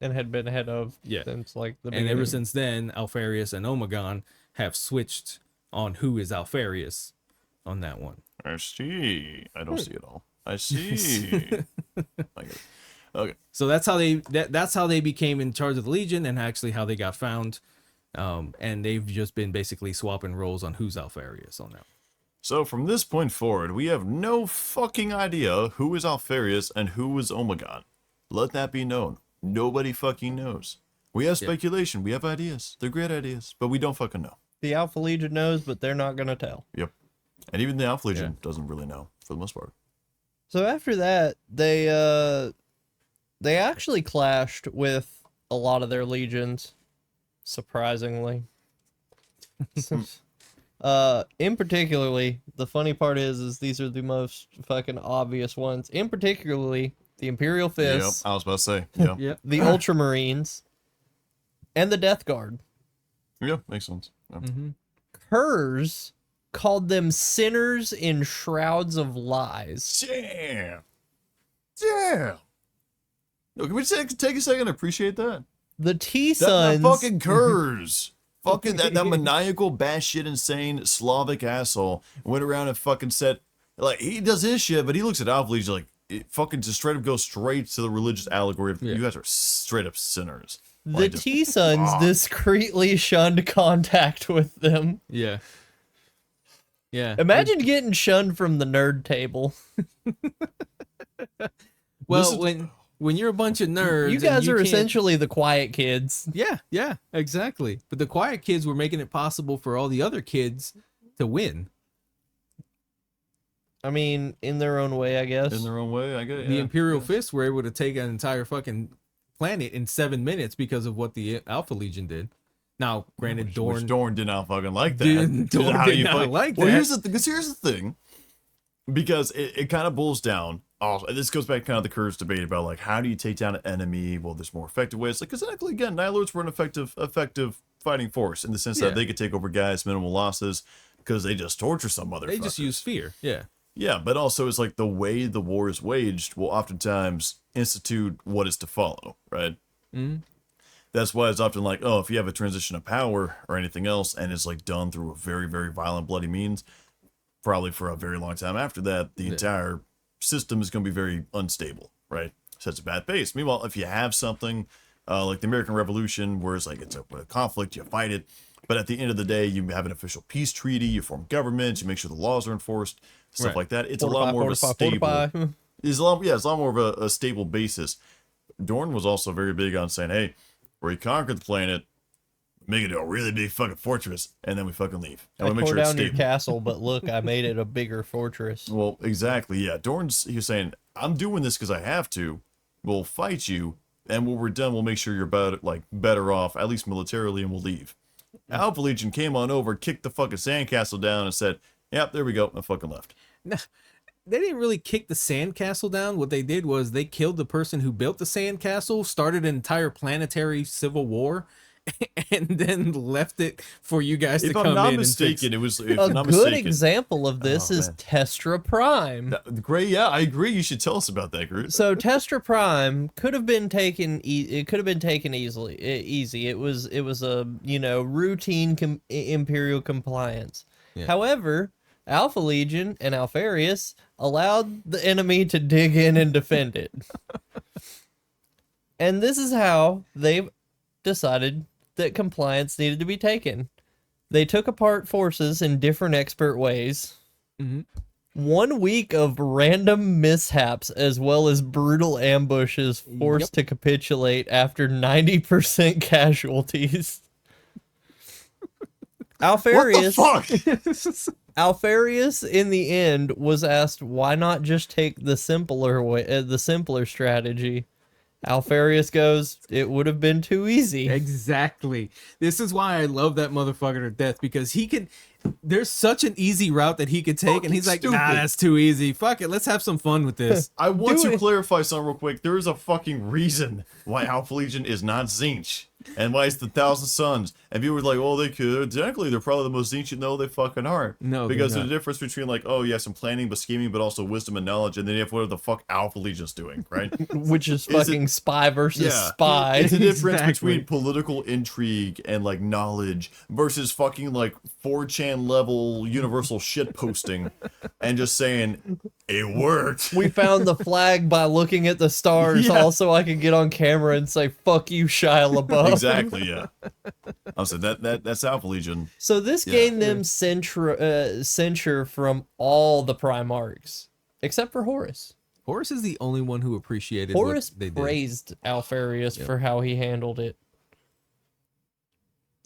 And had been head of since like the beginning. And ever since then, Alpharius and Omegon have switched on who is Alpharius on that one. I see. I don't see it all. I see. Okay. So that's how they became in charge of the Legion, and actually how they got found. And they've just been basically swapping roles on who's Alpharius on that. So from this point forward, we have no fucking idea who is Alpharius and who is Omegon. Let that be known. Nobody fucking knows. We have speculation. We have ideas. They're great ideas, but we don't fucking know. The Alpha Legion knows, but they're not gonna tell. Yep. And even the Alpha Legion doesn't really know for the most part. So after that, they actually clashed with a lot of their legions, surprisingly. In particularly, the funny part is these are the most fucking obvious ones. In particularly, the Imperial Fists. Yep, I was about to say. Yeah. Yep. The Ultramarines, and the Death Guard. Yeah, makes sense. Yeah. Kurz called them sinners in shrouds of lies. Damn. Damn. No, can we take a second to appreciate that? The T-Sons. That fucking Kurz. Fucking that maniacal, batshit insane Slavic asshole went around and fucking said, like, he does his shit, but he looks at Alpha Legion like, it fucking just straight up goes straight to the religious allegory of you guys are straight up sinners. The T-Sons discreetly shunned contact with them. Yeah. Yeah. Imagine getting shunned from the nerd table. Well, when you're a bunch of nerds, you guys are essentially the quiet kids. Yeah, exactly. But the quiet kids were making it possible for all the other kids to win. I mean, in their own way, I guess. In their own way, I guess. The Imperial Fists were able to take an entire fucking planet in 7 minutes because of what the Alpha Legion did. Now, granted, Dorn did not fucking like that. Dorn did not like that. Well, here's the thing. Because it kind of boils down. Also, this goes back to kind of the Kurz debate about like how do you take down an enemy? Well, there's more effective ways. Like, because again, Nihilords were an effective fighting force in the sense that they could take over guys, minimal losses, because they just torture some motherfuckers. They just use fear. Yeah. Yeah, but also it's like the way the war is waged will oftentimes institute what is to follow, right? Mm-hmm. That's why it's often like, oh, if you have a transition of power or anything else, and it's like done through a very, very violent, bloody means, probably for a very long time after that, the entire system is going to be very unstable, right? Sets a bad base. Meanwhile, if you have something like the American Revolution, where it's like it's a conflict, you fight it, but at the end of the day, you have an official peace treaty, you form governments, you make sure the laws are enforced, stuff like that. It's a lot more of a stable. It's a lot more of a stable basis. Dorn was also very big on saying, hey, we conquer the planet, make it a really big fucking fortress, and then we fucking leave. And I we make tore sure it's down your stable. castle, but look, I made it a bigger fortress. Well, exactly, yeah. He was saying, I'm doing this because I have to. We'll fight you, and when we're done, we'll make sure you're better off, at least militarily, and we'll leave. Alpha Legion came on over, kicked the fucking sandcastle down, and said, yep, there we go, and fucking left. No, they didn't really kick the sandcastle down. What they did was they killed the person who built the sandcastle, started an entire planetary civil war, and then left it for you guys to come in. If I'm not mistaken, it was a good example of this is Testra Prime. Great, yeah, I agree. You should tell us about that, Groot. So Testra Prime could have been taken. It could have been taken easy. It was a routine Imperial compliance. Yeah. However, Alpha Legion and Alpharius allowed the enemy to dig in and defend it. And this is how they decided that compliance needed to be taken. They took apart forces in different expert ways. Mm-hmm. 1 week of random mishaps as well as brutal ambushes forced to capitulate after 90% casualties. Alfarius, What the fuck? Alfarius in the end was asked why not just take the simpler way, the simpler strategy. Alfarius goes, it would have been too easy. Exactly. This is why I love that motherfucker to death, because he can. There's such an easy route that he could take, and he's like, Fucking nah, stupid. that's too easy. Fuck it, let's have some fun with this. I want Do to it. clarify something real quick. There is a fucking reason why Alpha Legion is not Zinch. And why it's the Thousand Suns. And people were like, oh, they could. Technically, they're probably the most Zinch. No, they fucking aren't. No, because they're there's a difference between, like, oh, yeah, some planning, but scheming, but also wisdom and knowledge. And then you have what the fuck Alpha Legion's doing, right? Which is Is it- fucking spy versus spy. It's a difference Exactly. between political intrigue and, like, knowledge versus fucking, like, 4chan level universal shit posting and just saying, it worked. We found the flag by looking at the stars, Yeah. also I can get on camera and say, fuck you, Shia LaBeouf. Exactly, yeah. I said that's Alpha Legion. So this gained them censure from all the Primarchs, except for Horus. Horus is the only one who appreciated Horus what they did. praised Alfarius for how he handled it.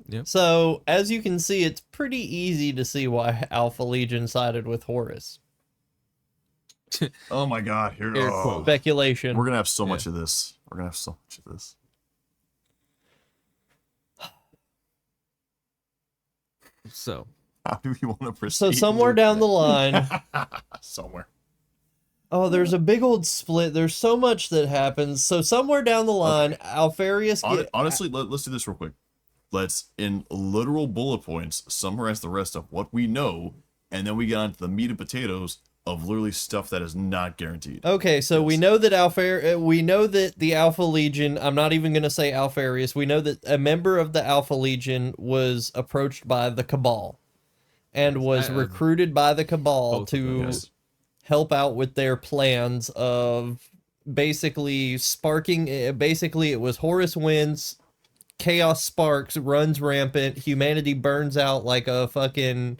Yep. So, as you can see, it's pretty easy to see why Alpha Legion sided with Horus. Oh my god, here Air oh. quote. Speculation. We're gonna have so much of this. We're gonna have so much of this. So How do you want to proceed? So somewhere down the line, somewhere. oh, there's a big old split. There's so much that happens. So somewhere down the line, Alfarius Honestly, let's do this real quick. Let's, in literal bullet points, summarize the rest of what we know, and then we get onto the meat and potatoes of literally stuff that is not guaranteed. Okay, so we know that we know that the Alpha Legion, I'm not even going to say Alfarius, we know that a member of the Alpha Legion was approached by the Cabal and was recruited by the Cabal both of them, to yes. help out with their plans of basically basically it was Horus wins, chaos sparks, runs rampant, humanity burns out like a fucking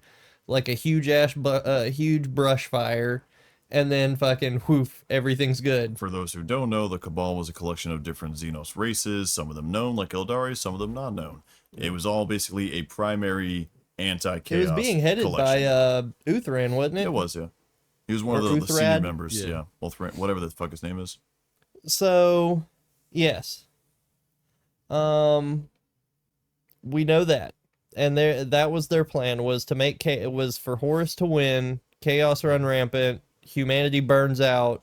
huge brush fire, and then fucking whoof, everything's good. For those who don't know, the Cabal was a collection of different Xenos races, some of them known like Eldari, some of them not known. It was all basically a primary anti-chaos It was being headed collection. by Uthran, wasn't it? It was, yeah. He was one Or of the senior Uthrad? members, Yeah. yeah. Whatever the fuck his name is. So, yes. We know that. And that was their plan, was to make it was for Horus to win, chaos run rampant, humanity burns out,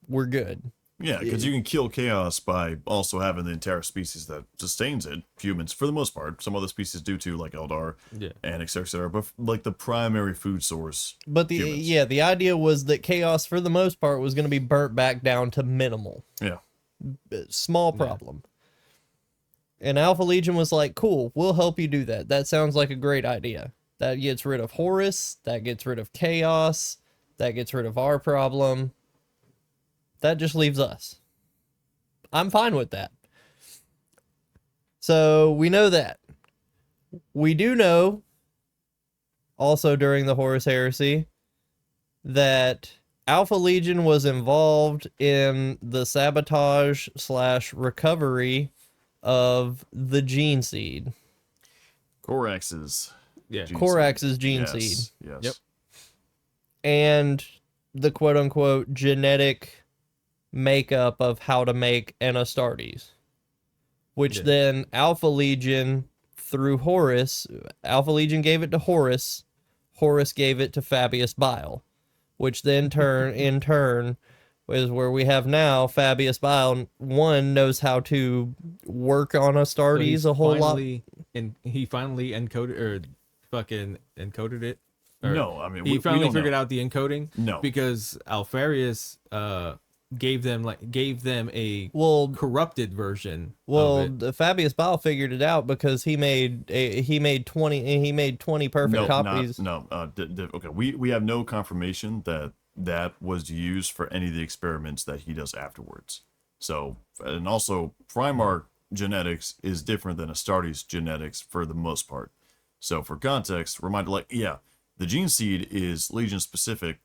we're good. Yeah, because you can kill chaos by also having the entire species that sustains it. Humans, for the most part. Some other species do too, like Eldar and et cetera. But like the primary food source. But humans. the idea was that chaos for the most part was going to be burnt back down to minimal. Yeah. Small problem. And Alpha Legion was like, cool, we'll help you do that. That sounds like a great idea. That gets rid of Horus, that gets rid of chaos, that gets rid of our problem. That just leaves us. I'm fine with that. So we know that. We do know, also during the Horus Heresy, that Alpha Legion was involved in the sabotage / recovery of the gene seed. Corax's. yeah. Gene Corax's gene yes, seed. Yes. Yep. And the quote unquote genetic makeup of how to make an Astartes. Which then Alpha Legion through Horus, Alpha Legion gave it to Horus, Horus gave it to Fabius Bile. Which then in turn is where we have now Fabius Bile, one, knows how to work on Astartes a whole lot. And he finally encoded or fucking encoded it. Or No, I mean, he we finally don't figured know. out the encoding. No. Because Alfarius gave them a corrupted version. Well, of it. the Fabius Bile figured it out because he made 20 perfect copies. Okay, we have no confirmation that was used for any of the experiments that he does afterwards. So, and also Primarch genetics is different than Astartes genetics for the most part. So for context, reminder, like, yeah, the gene seed is Legion specific,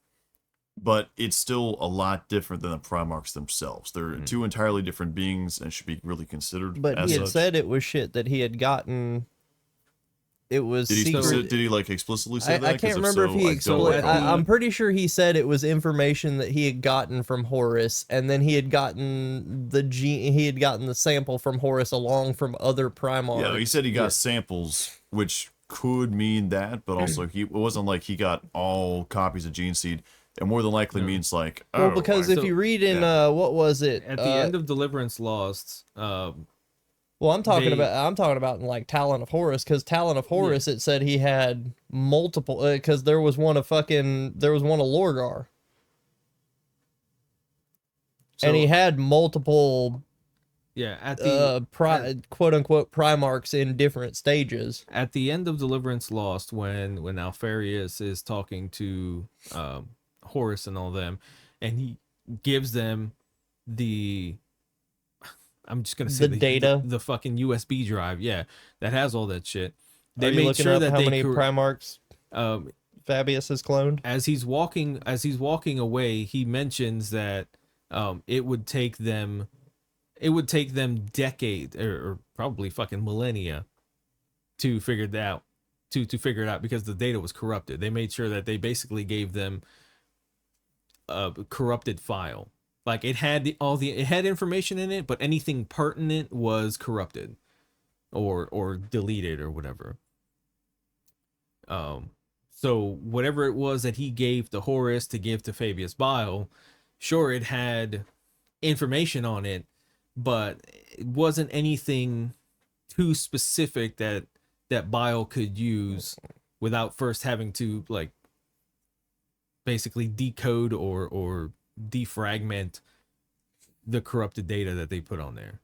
but it's still a lot different than the Primarchs themselves. They're two entirely different beings and should be really considered But as he had such. said it was shit that he had gotten it was Did he secret. did he like explicitly say that? I 'Cause can't if remember if so, he I don't explicitly. recall I'm that. pretty sure he said it was information that he had gotten from Horus, and then he had gotten the sample from Horus along from other Primarchs. Yeah, he said he got samples, which could mean that, but also it wasn't like he got all copies of Gene Seed. It more than likely means like, Well, because if you read in what was it At the end of Deliverance Lost, well, I'm talking about in like Talon of Horus, because Talon of Horus, it said he had multiple, because there was one of Lorgar, and he had multiple, at the quote unquote Primarchs in different stages. at the end of Deliverance Lost, when Alfarius is talking to Horus and all them, and he gives them the, I'm just gonna say The data, the fucking USB drive, that has all that shit. They Are you made looking sure up that how many Primarchs Fabius has cloned? as he's walking away, he mentions that it would take them decades or probably fucking millennia to figure it out because the data was corrupted. They made sure that they basically gave them a corrupted file. Like it had it had information in it, but anything pertinent was corrupted or deleted or whatever. So whatever it was that he gave to Horus to give to Fabius Bile, sure, it had information on it, but it wasn't anything too specific that Bile could use without first having to like basically decode or defragment the corrupted data that they put on there,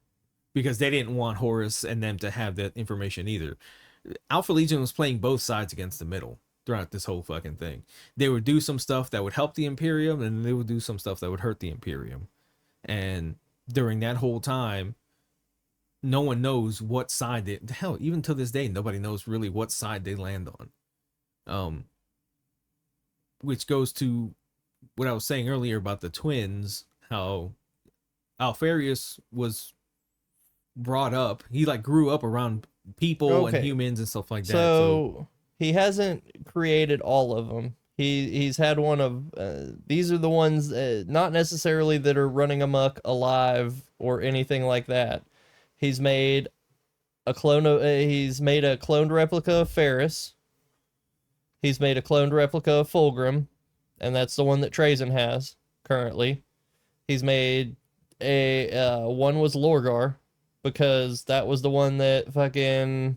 because they didn't want Horus and them to have that information either. Alpha Legion was playing both sides against the middle throughout this whole fucking thing. They would do some stuff that would help the Imperium, and they would do some stuff that would hurt the Imperium. And during that whole time, no one knows what side hell, even to this day, nobody knows really what side they land on. Which goes to what I was saying earlier about the twins, how Alfarius was brought up. He like grew up around people and humans and stuff like that. So he hasn't created all of them. He's had one of these are the ones not necessarily that are running amok alive or anything like that. He's made a cloned replica of Ferris. He's made a cloned replica of Fulgrim, and that's the one that Trazen has currently. He's made one was Lorgar, because that was the one that fucking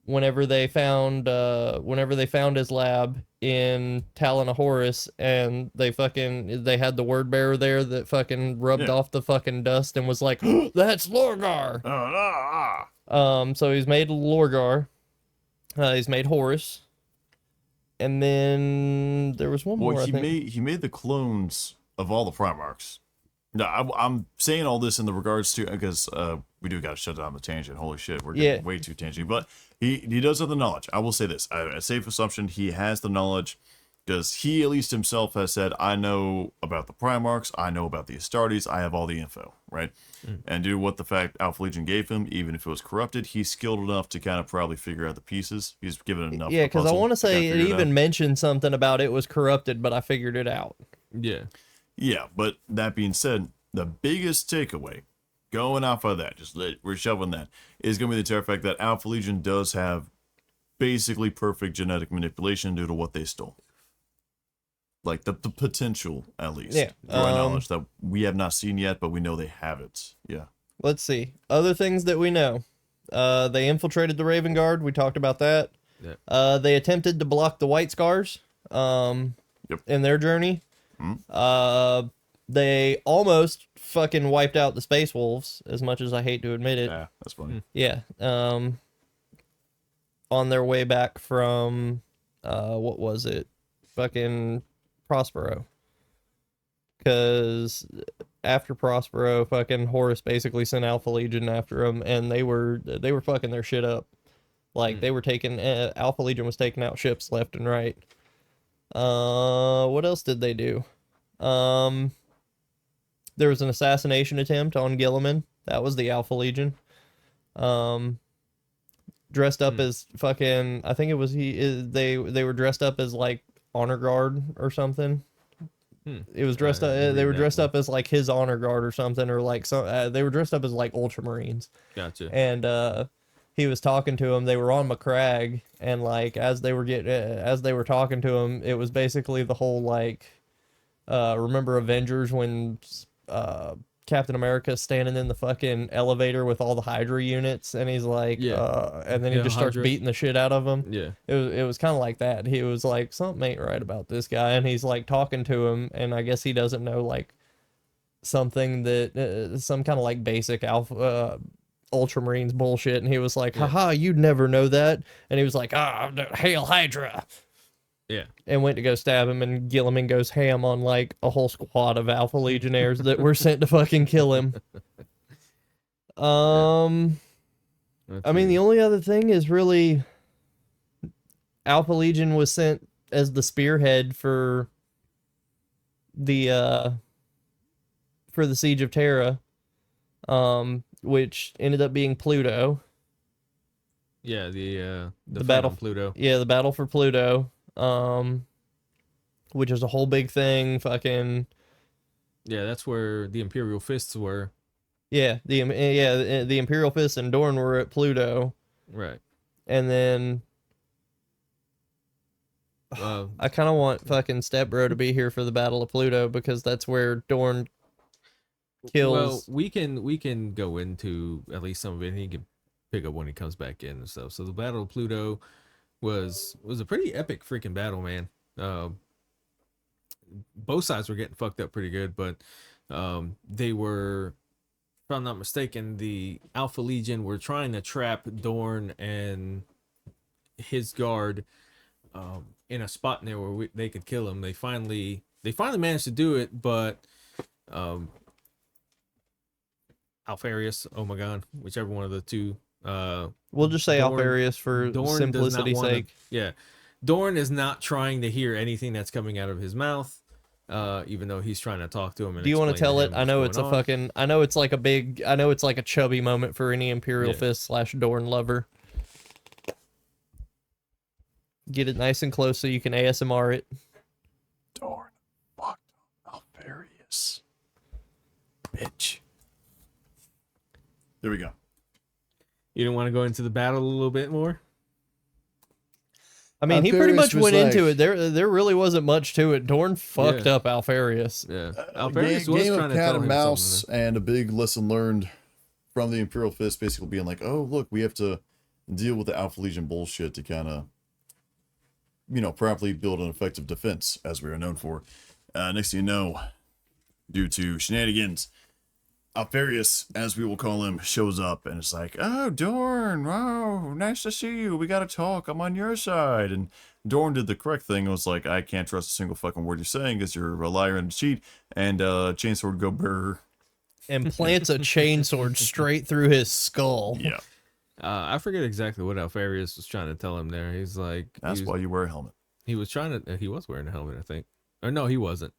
whenever they found his lab in Talon of Horus, and they had the word bearer there that fucking rubbed off the fucking dust and was like, that's Lorgar. So he's made Lorgar. He's made Horus. And then there was one more. He made the clones of all the Primarchs. No, I'm saying all this in the regards to, because we do got to shut down the tangent. Holy shit, we're getting way too tangent. But he does have the knowledge. I will say this: a safe assumption, he has the knowledge, because he at least himself has said, "I know about the Primarchs. I know about the Astartes. I have all the info." Right, and due to what the fact Alpha Legion gave him, even if it was corrupted, he's skilled enough to kind of probably figure out the pieces. He's given enough. Yeah, because I want to say it even mentioned something about it was corrupted, but I figured it out. Yeah, but that being said, the biggest takeaway going off of that, we're shoving that, is going to be the entire fact that Alpha Legion does have basically perfect genetic manipulation due to what they stole. Like the potential, at least. Yeah. To our knowledge that we have not seen yet, but we know they have it. Yeah. Let's see. Other things that we know. They infiltrated the Raven Guard. We talked about that. Yeah. They attempted to block the White Scars in their journey. They almost fucking wiped out the Space Wolves, as much as I hate to admit it. Yeah, that's funny. Yeah. On their way back from, what was it? Fucking Prospero. Because after Prospero, fucking Horus basically sent Alpha Legion after them, and they were fucking their shit up. Like, they were taking, Alpha Legion was taking out ships left and right. What else did they do? There was an assassination attempt on Gilliman. That was the Alpha Legion. dressed up as fucking. I think it was they were dressed up as like honor guard or something. It was dressed up. They were dressed up as like his honor guard or something, or like some. They were dressed up as like Ultramarines. Gotcha. And he was talking to him. They were on McCrag, and like as they were talking to him, it was basically the whole like, remember Avengers when Captain America's standing in the fucking elevator with all the Hydra units, and he's like, and then he just starts beating the shit out of them. Yeah. It was kind of like that. He was like, something ain't right about this guy, and he's like talking to him, and I guess he doesn't know like something that some kind of like basic alpha Ultramarines bullshit, and he was like, haha, you'd never know that, and he was like, hail Hydra. Yeah. And went to go stab him, and Gilliman goes ham on like a whole squad of Alpha Legionnaires that were sent to fucking kill him. I mean, the only other thing is really Alpha Legion was sent as the spearhead for the Siege of Terra, which ended up being Pluto. Yeah, the battle on Pluto. Yeah, the battle for Pluto. Which is a whole big thing. Fucking yeah, that's where the Imperial Fists were. Yeah, the Imperial Fists and Dorn were at Pluto. Right. And then I kind of want fucking Stepbro to be here for the Battle of Pluto, because that's where Dorn kills. Well, we can go into at least some of it, and he can pick up when he comes back in and stuff. So the Battle of Pluto was a pretty epic freaking battle, man. Both sides were getting fucked up pretty good, but they were, if I'm not mistaken, the Alpha Legion were trying to trap Dorn and his guard in a spot in there where they could kill him. They finally managed to do it, but Alfarius, oh my god, whichever one of the two. We'll just say Dorn, Alfarius for simplicity's sake. Yeah. Dorn is not trying to hear anything that's coming out of his mouth, even though he's trying to talk to him. And do you want to tell it? I know it's a on. fucking. I know it's like a chubby moment for any Imperial Fist / Dorn lover. Get it nice and close so you can ASMR it. Dorn fucked Alfarius. Bitch. There we go. You didn't want to go into the battle a little bit more? I mean, he pretty much went into it. There really wasn't much to it. Dorn fucked up Alfarius. Yeah. Alfarius was game trying of to cat tell and him mouse, something. and a big lesson learned from the Imperial Fist basically being like, oh, look, we have to deal with the Alpha Legion bullshit to kind of, properly build an effective defense, as we are known for. Next thing you know, due to shenanigans, Alfarius, as we will call him, shows up, and it's like, oh, Dorn, wow, nice to see you. We gotta talk. I'm on your side. And Dorn did the correct thing. It was like, I can't trust a single fucking word you're saying because you're a liar and a cheat. And Chainsword go brr. And plants a chainsword straight through his skull. Yeah. I forget exactly what Alfarius was trying to tell him there. He's like, That's why you wear a helmet. He was wearing a helmet, I think. Or no, he wasn't.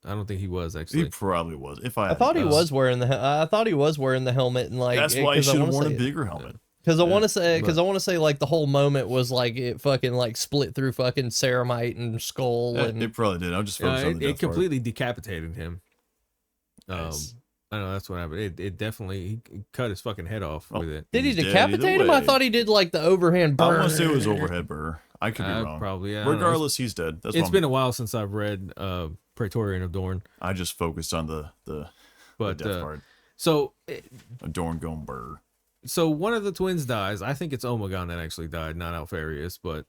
I don't think he was actually. He probably was. I thought he was wearing the helmet, and like that's why he should have worn a bigger helmet. Because I want to say like the whole moment was like it fucking like split through fucking ceramite and skull, and it probably did. I'm just focused on the it completely decapitated him. Nice. I know that's what happened. It definitely he cut his fucking head off with it. Did he decapitate him? I thought he did like the overhand burn. I want to say it was overhead burn. I could be wrong. Probably. Yeah. Regardless, he's dead. It's been a while since I've read Praetorian of Dorn. I just focused on the death part. So Dorn going burr. So one of the twins dies. I think it's Omegon that actually died, not Alfarius, but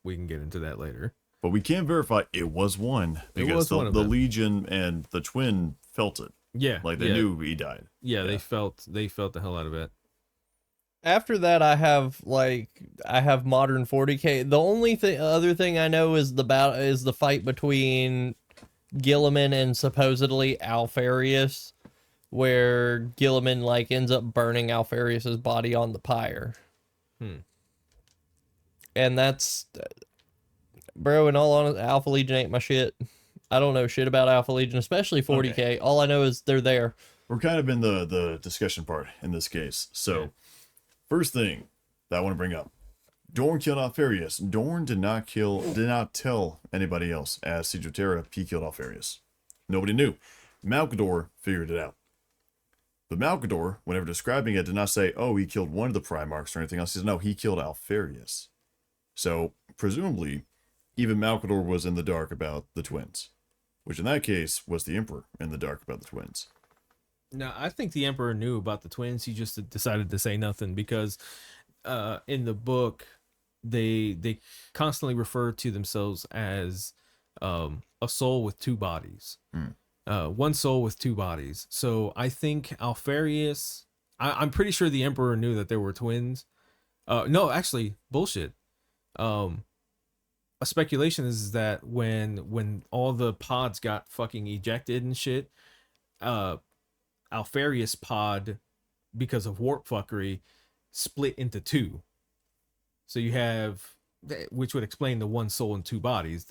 we can get into that later. But we can verify it was one because the Legion and the twin felt it. Yeah, like they knew he died. Yeah, they felt the hell out of it. After that, I have modern 40K. The only other thing I know is the fight between Gilliman and supposedly Alfarius, where Gilliman like ends up burning Alfarius's body on the pyre. And that's, bro, in all honesty, Alpha Legion ain't my shit. I don't know shit about Alpha Legion, especially 40K. Okay. All I know is they're there. We're kind of in the discussion part in this case. So, first thing, that I want to bring up. Dorn killed Alfarius. Dorn did not tell anybody else. As Siege of Terra, he killed Alfarius. Nobody knew. Malcador figured it out. But Malcador, whenever describing it, did not say, oh, he killed one of the Primarchs or anything else. He said, no, he killed Alfarius. So, presumably, even Malcador was in the dark about the twins. Which in that case was the Emperor in the dark about the twins. Now, I think the Emperor knew about the twins. He just decided to say nothing because in the book, they constantly refer to themselves as a soul with two bodies. One soul with two bodies. So I think Alfarius, I'm pretty sure the Emperor knew that there were twins. No, actually, bullshit. A speculation is that when all the pods got fucking ejected and shit, Alfarius pod, because of warp fuckery, split into two. So you have, which would explain the one soul and two bodies.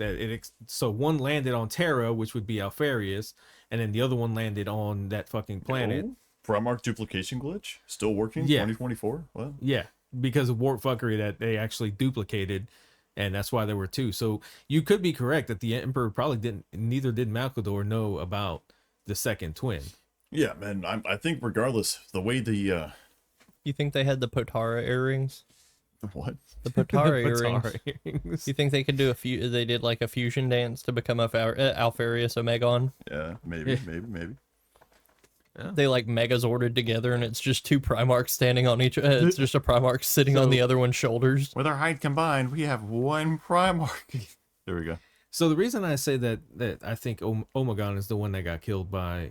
So one landed on Terra, which would be Alfarius, and then the other one landed on that fucking planet. Oh, Primarch duplication glitch still working. Yeah. 2024. Well, Yeah, because of warp fuckery that they actually duplicated, and that's why there were two. So you could be correct that the Emperor probably neither did Malcador know about the second twin. yeah, man. I think regardless, the way the You think they had the Potara earrings? what? The Potara earrings. Potara earrings. You think they could do they did like a fusion dance to become Alfarius Omegon? Yeah, maybe. They like Megazorded together, and it's just two Primarchs standing on each. It's just a Primarch sitting on the other one's shoulders. With our height combined, we have one Primarch. There we go. So the reason I say that I think Omegon is the one that got killed by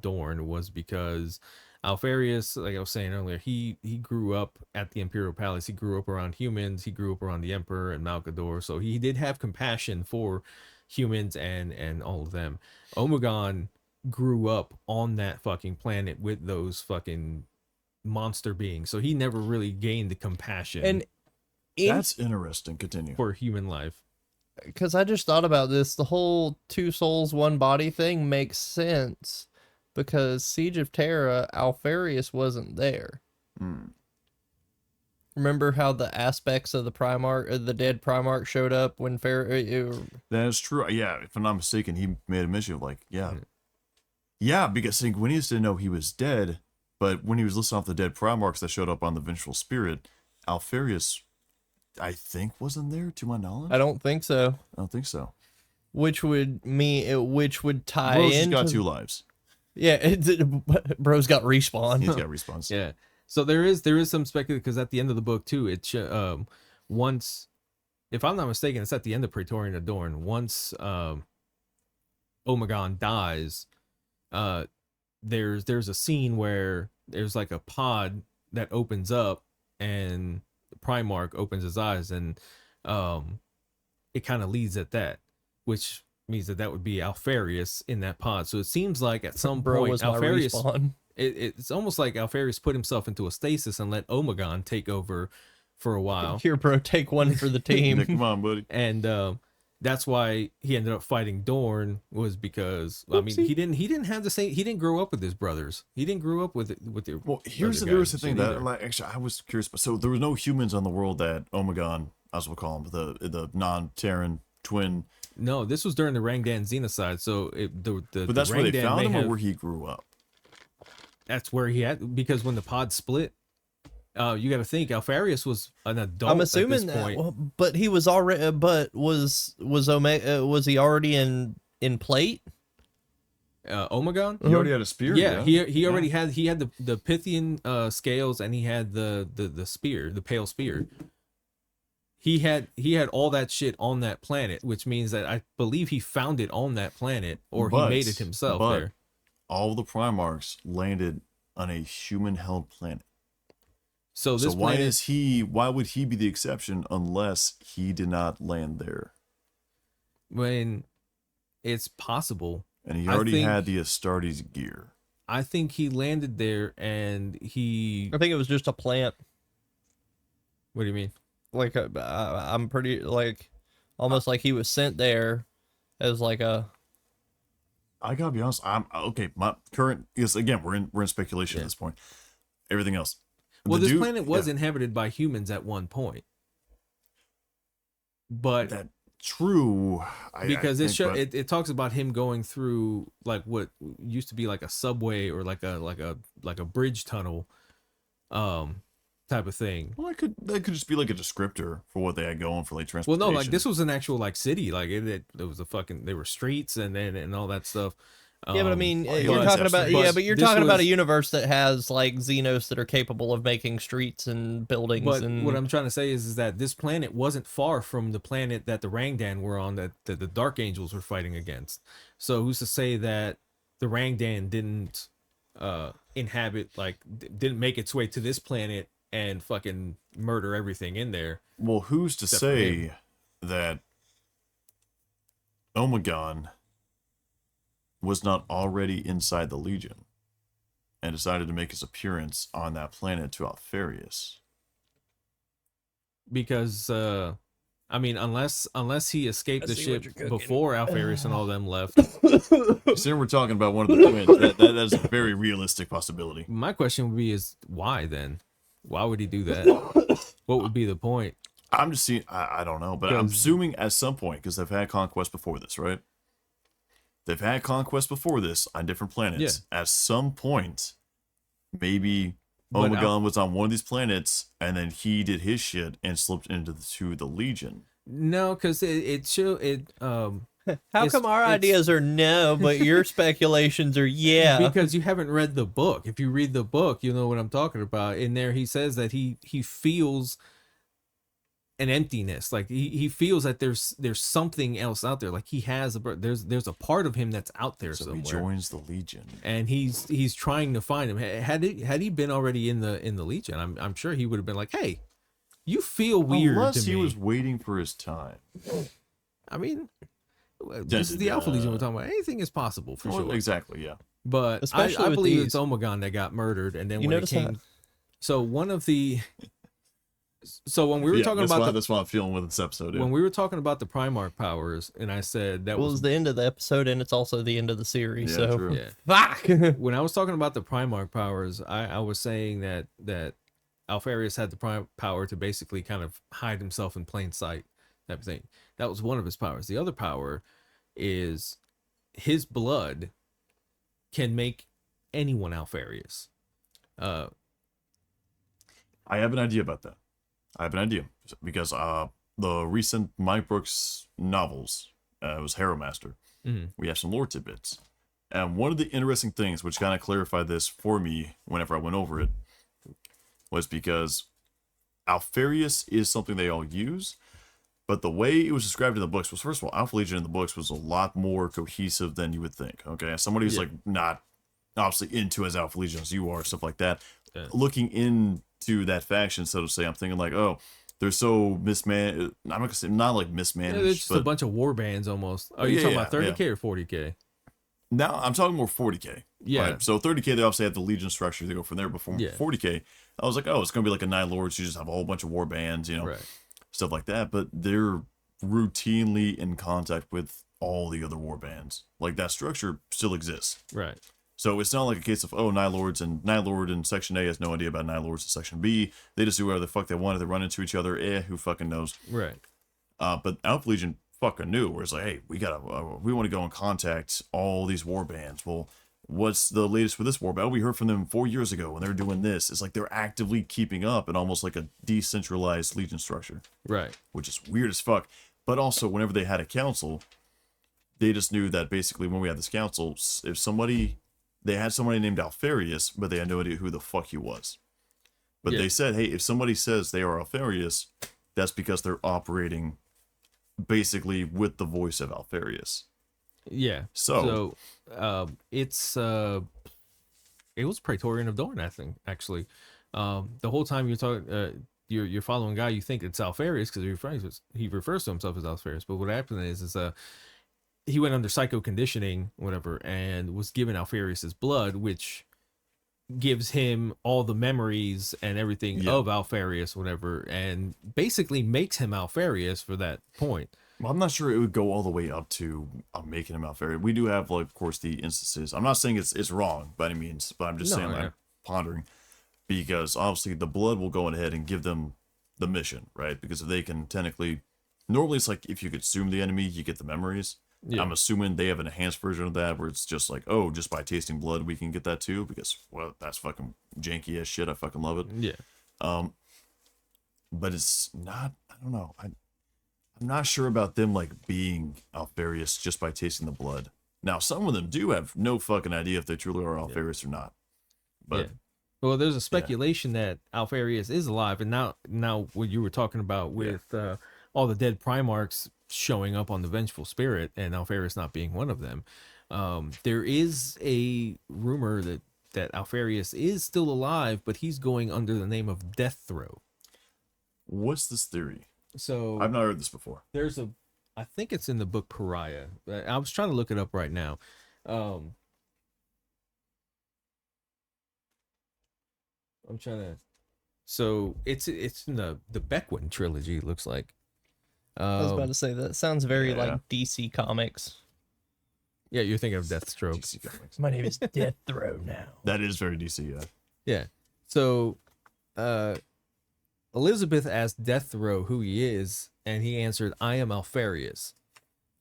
Dorn was because Alfarius, like I was saying earlier, he grew up at the Imperial Palace. He grew up around humans. He grew up around the Emperor and Malcador. So he did have compassion for humans and all of them. Omegon grew up on that fucking planet with those fucking monster beings. So he never really gained the compassion And That's interesting. Continue. for human life. because I just thought about this, the whole two souls, one body thing makes sense because Siege of Terra, Alfarius wasn't there. Remember how the aspects of the Primarch, the dead Primarch, showed up when That is true. Yeah, if I'm not mistaken, he made a mention of like, yeah, because Sanguinius didn't know he was dead, but when he was listing off the dead Primarchs that showed up on the Vengeful Spirit, Alfarius, I think, wasn't there to my knowledge. I don't think so. I don't think so. Which would tie Bro's just into got 2 lives. Yeah, bro's got respawn. He's got respawns. Yeah. So there is some speculation because at the end of the book too, it once, if I'm not mistaken, it's at the end of Praetorian Adorn. Once Omegon dies, there's a scene where there's like a pod that opens up and Primarch opens his eyes and it kind of leads at that, which means that would be Alfarius in that pod. So it seems like at some point Alfarius, it's almost like Alfarius put himself into a stasis and let Omegon take over for a while. Here, bro, take one for the team. Nick, come on, buddy. And that's why he ended up fighting Dorn, was because I mean he didn't have the same, he didn't grow up with his brothers. He didn't grow up with their Well, here's the thing that like, actually I was curious, but so there was no humans on the world that Omegon, as we'll call him, the non-Terran twin. No, this was during the Rangdan Xenocide, so But that's where they found him, or where he grew up. That's where he had, because when the pod split, you got to think Alfarius was an adult. I'm assuming at this point. well, but he was already. But was he already in plate? Omegon? He already had a spear. Yeah, he already had the Pythian scales, and he had the spear, the pale spear. He had all that shit on that planet, which means that I believe he found it on that planet, or he made it himself there. All the Primarchs landed on a human-held planet. So this why planet, why would he be the exception unless he did not land there? when it's possible, And he I already think- had the Astartes gear. I think he landed there and he. I think it was just a plant. What do you mean? Like I'm pretty like almost like he was sent there as like a. I gotta be honest. I'm okay. My current, because again, we're in speculation at this point. Everything else, Well, The this dude- planet was yeah, inhabited by humans at one point, but that true. because think, but it talks about him going through like what used to be like a subway or like a bridge tunnel, type of thing. well, that could just be like a descriptor for what they had going for like Well, transportation. no, like this was an actual like city, like it was a fucking there were streets and all that stuff. Yeah, but I mean, well, you're aliens talking have about streets. but you're This talking about a was- universe that has like Xenos that are capable of making streets and buildings. But and what I'm trying to say is that this planet wasn't far from the planet that the Rangdan were on, that the Dark Angels were fighting against. So who's to say that the Rangdan didn't inhabit, like, didn't make its way to this planet and fucking murder everything in there? Well, who's to Except for say him. that Omegon was not already inside the Legion and decided to make his appearance on that planet to Alfarius? Because I mean, unless he escaped I the see what ship you're cooking. before Alfarius and all them left. Considering we're talking about one of the twins, that is a very realistic possibility. My question would be is why then? Why would he do that? What would be the point? I'm just seeing, I don't know, but I'm assuming at some point, because they've had conquest before this, right? They've had conquest before this on different planets. At some point, maybe But Omegon was on one of these planets, and then he did his shit and slipped into the Legion. No, because how it's- come our it's- ideas are no, but your speculations are yeah? because you haven't read the book. If you read the book, you know what I'm talking about. In there, he says that he feels an emptiness, like he feels that there's something else out there, like he has there's a part of him that's out there So somewhere, he joins the Legion. and he's trying to find him. Had he been already in the Legion, I'm sure he would have been like, hey, you feel weird Unless to he me. was waiting for his time. I mean, this is the Alpha Legion we're talking about. Anything is possible for Well, sure. exactly, yeah. But Especially I with believe these. it's Omegon that got murdered, and then You when it notice how- came, so one of the, so when we were talking about that's why I'm feeling with this episode. Yeah. when we were talking about the Primarch powers, and I said that Well, was it's the end of the episode, and it's also the end of the series. Yeah, so true. yeah. fuck. When I was talking about the Primarch powers, I was saying that Alfarius had the power to basically kind of hide himself in plain sight, type of thing. That was one of his powers. The other power is his blood can make anyone Alfarius. I have an idea about that. I have an idea because the recent Mike Brooks novels, it was Harrow Master. Mhm. We have some lore tidbits, and one of the interesting things which kind of clarified this for me whenever I went over it was because Alfarius is something they all use, but the way it was described in the books was, first of all, Alpha Legion in the books was a lot more cohesive than you would think. Okay, as somebody who's Yeah. like not obviously into as Alpha Legion as you are, stuff like that. Yeah. Looking into that faction, so to say, I'm thinking like, oh, they're so mismanaged. I'm not gonna say not like Yeah, mismanaged, there's just a but bunch of war bands almost. Are you Yeah, talking yeah, about 30K or 40K? now I'm talking more 40K. Yeah. Right? So 30K, they obviously have the Legion structure. They go from there. Before Yeah. 40K, I was like, oh, it's gonna be like a Nine Lords. You just have a whole bunch of war bands, Right. stuff like that. But they're routinely in contact with all the other war bands. Like that structure still exists. Right. So it's not like a case of, oh, Nine Lord in Section A has no idea about Nine Lords in Section B. They just do whatever the fuck they want. If they run into each other, who fucking knows? Right. But Alpha Legion fucking knew, where it's like, hey, we want to go and contact all these war bands. Well, what's the latest with this war band? Oh, we heard from them 4 years ago when they're doing this. It's like they're actively keeping up in almost like a decentralized Legion structure, Right. which is weird as fuck. But also, whenever they had a council, they just knew that basically when we had this council, if they had somebody named Alfarius, but they had no idea who the fuck he was. But Yeah. they said, hey, if somebody says they are Alfarius, that's because they're operating basically with the voice of Alfarius. Yeah. So- It was Praetorian of Dorne, I think, actually. The whole time you're talking, you're following a guy, you think it's Alfarius because he refers to himself as Alfarius. But what happened is he went under psycho conditioning, whatever, and was given Alfarius's blood, which gives him all the memories and everything Yeah. of Alfarius, whatever, and basically makes him Alfarius for that point. Well, I'm not sure it would go all the way up to making him Alfarius. We do have, like, of course, the instances. I'm not saying it's wrong by any means, but I'm just No, saying, yeah. I'm pondering. because obviously the blood will go ahead and give them the mission, right? Because if they can technically, normally it's like if you consume the enemy, you get the memories. Yeah. I'm assuming they have an enhanced version of that where it's just like, oh, just by tasting blood we can get that too, because well, that's fucking janky as shit. I fucking love it. Yeah. But it's not. I don't know. I'm not sure about them like being Alfarius just by tasting the blood. Now, some of them do have no fucking idea if they truly are Alfarius or not. But yeah. Well, there's a speculation that Alfarius is alive, and now what you were talking about with all the dead Primarchs showing up on the Vengeful Spirit, and Alfarius not being one of them, there is a rumor that Alfarius is still alive, but he's going under the name of Death Throw. what's this theory? So I've not heard this before. I think it's in the book Pariah. I was trying to look it up right now. I'm trying to. So it's in the Beckwin trilogy. It looks like. I was about to say that sounds very Yeah. like DC Comics. Yeah, you're thinking of Deathstroke. DC Comics. My name is Death Throw now. That is very DC, yeah. Yeah. So, Elizabeth asked Death Throw who he is, and he answered, "I am Alfarius."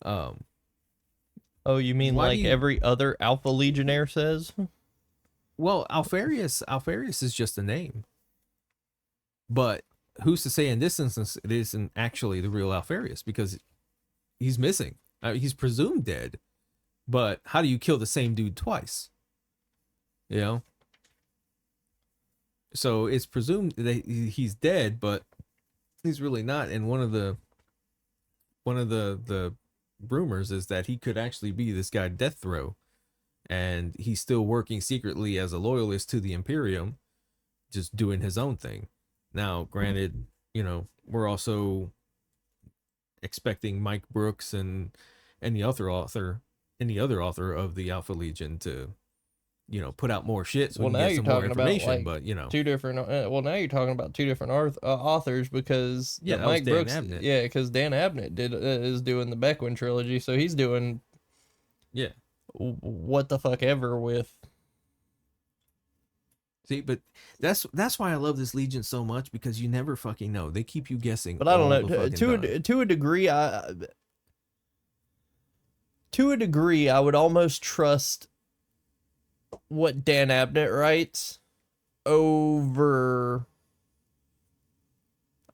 Oh, you mean Why do like you- every other Alpha Legionnaire says? Well, Alfarius is just a name. But who's to say in this instance it isn't actually the real Alfarius, because he's missing. He's presumed dead. But how do you kill the same dude twice? You know? So it's presumed that he's dead, but he's really not. And one of the rumors is that he could actually be this guy Death Throw, and he's still working secretly as a loyalist to the Imperium, just doing his own thing. Now, granted, you know, we're also expecting Mike Brooks and any other author of the Alpha Legion to, you know, put out more shit so we can get some more information. But you know, two different. Well, now you're talking about two different authors because Yeah, that Mike was Dan Brooks. Abnett. Yeah, because Dan Abnett is doing the Beckwin trilogy, so he's doing yeah. what the fuck ever with. See, but that's why I love this Legion so much, because you never fucking know. They keep you guessing. But I don't all the know. fucking time. To a degree, I would almost trust what Dan Abnett writes over,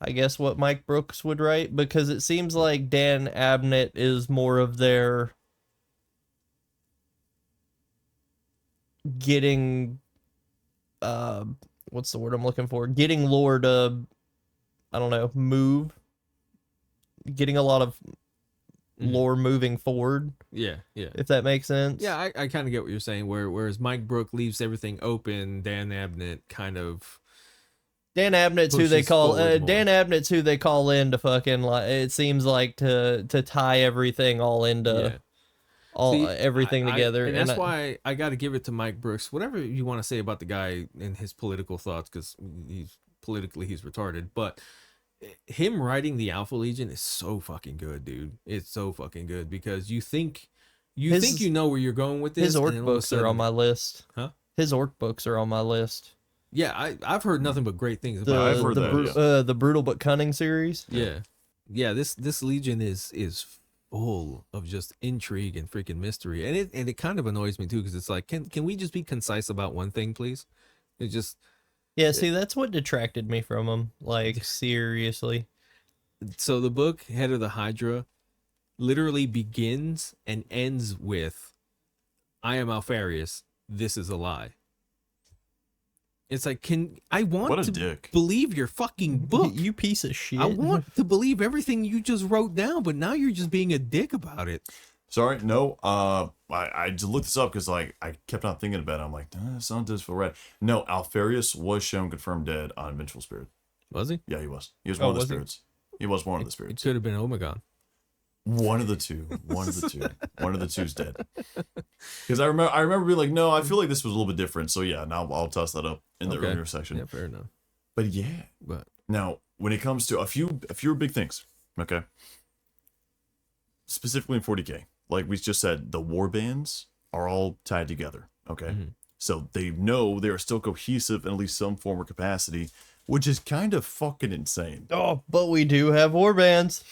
I guess, what Mike Brooks would write, because it seems like Dan Abnett is more of their getting, what's the word I'm looking for? Getting lore to, I don't know, move. Getting a lot of lore moving forward, Yeah. if that makes sense. Yeah, I kind of get what you're saying. Whereas Mike Brook leaves everything open, Dan Abnett kind of. Dan Abnett's who they pushes call forward more. Dan Abnett's who they call in to fucking, like, it seems like to tie everything all into See, everything together. And that's why I got to give it to Mike Brooks. Whatever you want to say about the guy and his political thoughts, because he's retarded, but him writing the Alpha Legion is so fucking good, dude. It's so fucking good, because you think you know where you're going with this. His orc and then all of a books are on sudden- my list. Huh? His orc books are on my list. Yeah, I've heard nothing but great things about I've it. heard that, the brutal but cunning series. Yeah. This Legion is full of just intrigue and freaking mystery, and it kind of annoys me too, because it's like, can we just be concise about one thing, please? It just Yeah, see, that's what detracted me from him. Like, seriously. So the book Head of the Hydra literally begins and ends with, "I am Alfarius. This is a lie." It's like, What a want to dick. believe your fucking book. You piece of shit. I want to believe everything you just wrote down, but now you're just being a dick about it. Sorry, no. I just looked this up because like I kept on thinking about it. I'm like, sound does feel right. No, Alfarius was shown confirmed dead on Vengeful Spirit. Was he? Yeah, he was. He was one of the was he? spirits. He was one of the It spirits. could have been Omegon. One of the two. One of the two. One of the two's dead. Because I remember being like, no, I feel like this was a little bit different. So yeah, now I'll toss that up in the Okay. earlier section. Yeah, fair enough. But yeah. But Now, when it comes to a few big things, okay? Specifically in 40K, like we just said, the war bands are all tied together, okay? So they know they're still cohesive in at least some form or capacity, which is kind of fucking insane. Oh, but we do have warbands.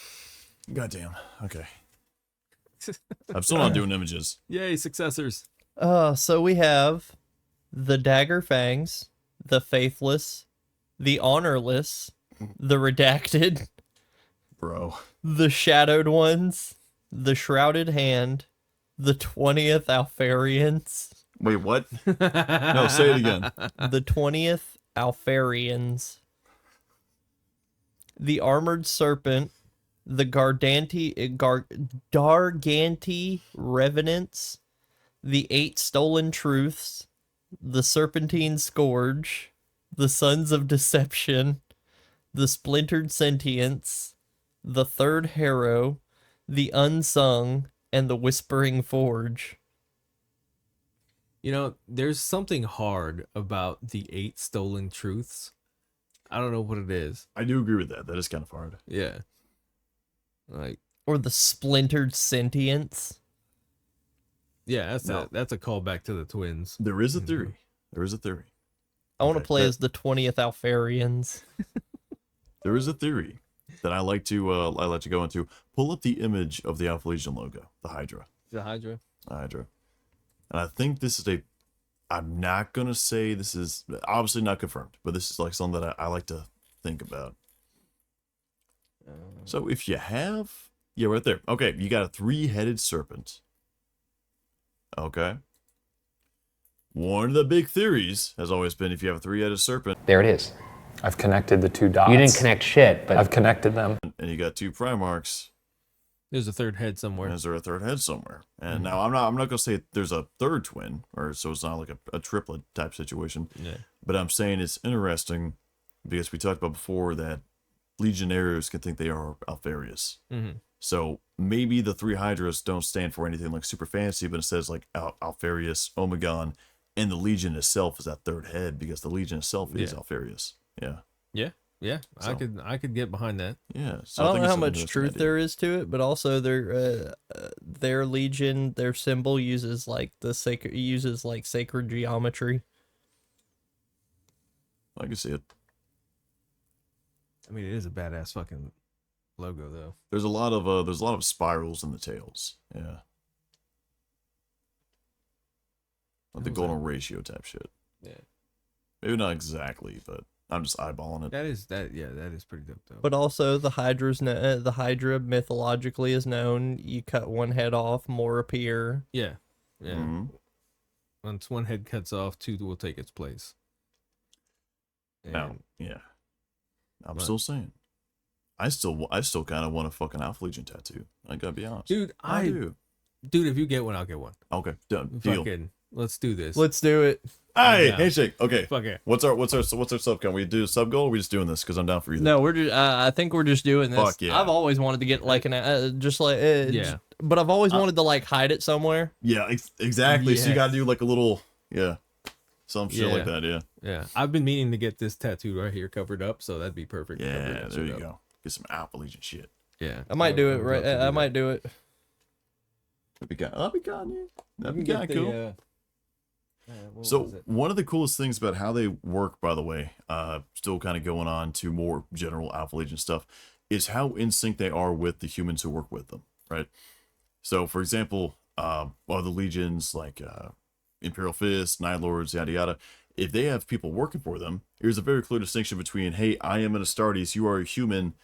Goddamn. Okay. I'm still not doing images. Yay, successors. So we have the Dagger Fangs, the Faithless, the Honorless, the Redacted, Bro. the Shadowed Ones, the Shrouded Hand, the 20th Alfarians, Wait, what? No, say it again. the 20th Alfarians, the Armored Serpent, the Darganti Revenants, the 8 Stolen Truths, the Serpentine Scourge, the Sons of Deception, the Splintered Sentience, the Third Harrow, the Unsung, and the Whispering Forge. You know, there's something hard about the 8 stolen truths. I don't know what it is. I do agree with that. That is kind of hard. Yeah. Like, Or the Splintered Sentience. yeah, No. that's a callback to the twins. There is a theory. There is a theory. I want to Okay, play that- as the 20th Alfarians. There is a theory that I like to go into. Pull up the image of the Alpha Legion logo, the Hydra. The Hydra. Hydra. And I think this is I'm not going to say this is obviously not confirmed, but this is like something that I like to think about. So if you have, yeah, right there. Okay, you got a 3-headed serpent. Okay. One of the big theories has always been if you have a 3-headed serpent There it is. I've connected the 2 dots. You didn't connect shit, but I've connected them. and you got 2 Primarchs, There's a third head somewhere. is there a 3rd head somewhere? And now I'm not gonna say there's a 3rd twin, or so it's not like a triplet type situation. Yeah. But I'm saying it's interesting because we talked about before that Legionnaires can think they are Alfarius. Mm-hmm. So maybe the 3 Hydras don't stand for anything like super fancy, but it says like Alfarius, Omegon, and the Legion itself is that 3rd head because the Legion itself is Yeah. Alfarius. Yeah. Yeah, So- I could get behind that. Yeah. So I don't think know it's how an much interesting truth idea. there is to it, but also their legion, their symbol uses like sacred geometry. I can see it. I mean, it is a badass fucking logo, though. There's a lot of spirals in the tails. Yeah. Like the How's golden ratio type shit. Yeah. Maybe not exactly, but I'm just eyeballing it. That is pretty dope, though. But also the the Hydra mythologically is known. You cut one head off, more appear. yeah. Mhm. Once one head cuts off, 2 will take its place. Now, And- yeah. I'm What? still saying. I still kind of want a fucking Alpha Legion tattoo. I gotta be honest. dude, I do. dude, if you get one, I'll get one. Okay, done. Deal. Fucking, let's do this. Let's do it. Hey, Yeah. handshake. Okay. Fuck it. What's our sub count? We do sub goal? Or we just doing this because I'm down for either. No, we're just. I think we're just doing this. Fuck yeah. I've always wanted to get like an just like Yeah. but I've always wanted to like hide it somewhere. Yeah, exactly. So you Yeah. gotta do like a little, some shit like Yeah. that. Yeah. Yeah, I've been meaning to get this tattoo right here covered up, so that'd be perfect. to cover Yeah. that There shit you up. go. Get some Alpha Legion shit. Yeah, I might do it would right. love to I do might do it. That'd be kind. That'd be kind. Yeah. That'd be that. kind Get cool. the, what So was it? one of the coolest things about how they work, by the way, still kind of going on to more general Alpha Legion stuff, is how in sync they are with the humans who work with them, right? So, for example, other legions like Imperial Fist, Night Lords, yada yada, if they have people working for them, there's a very clear distinction between, hey, I am an Astartes, you are a human.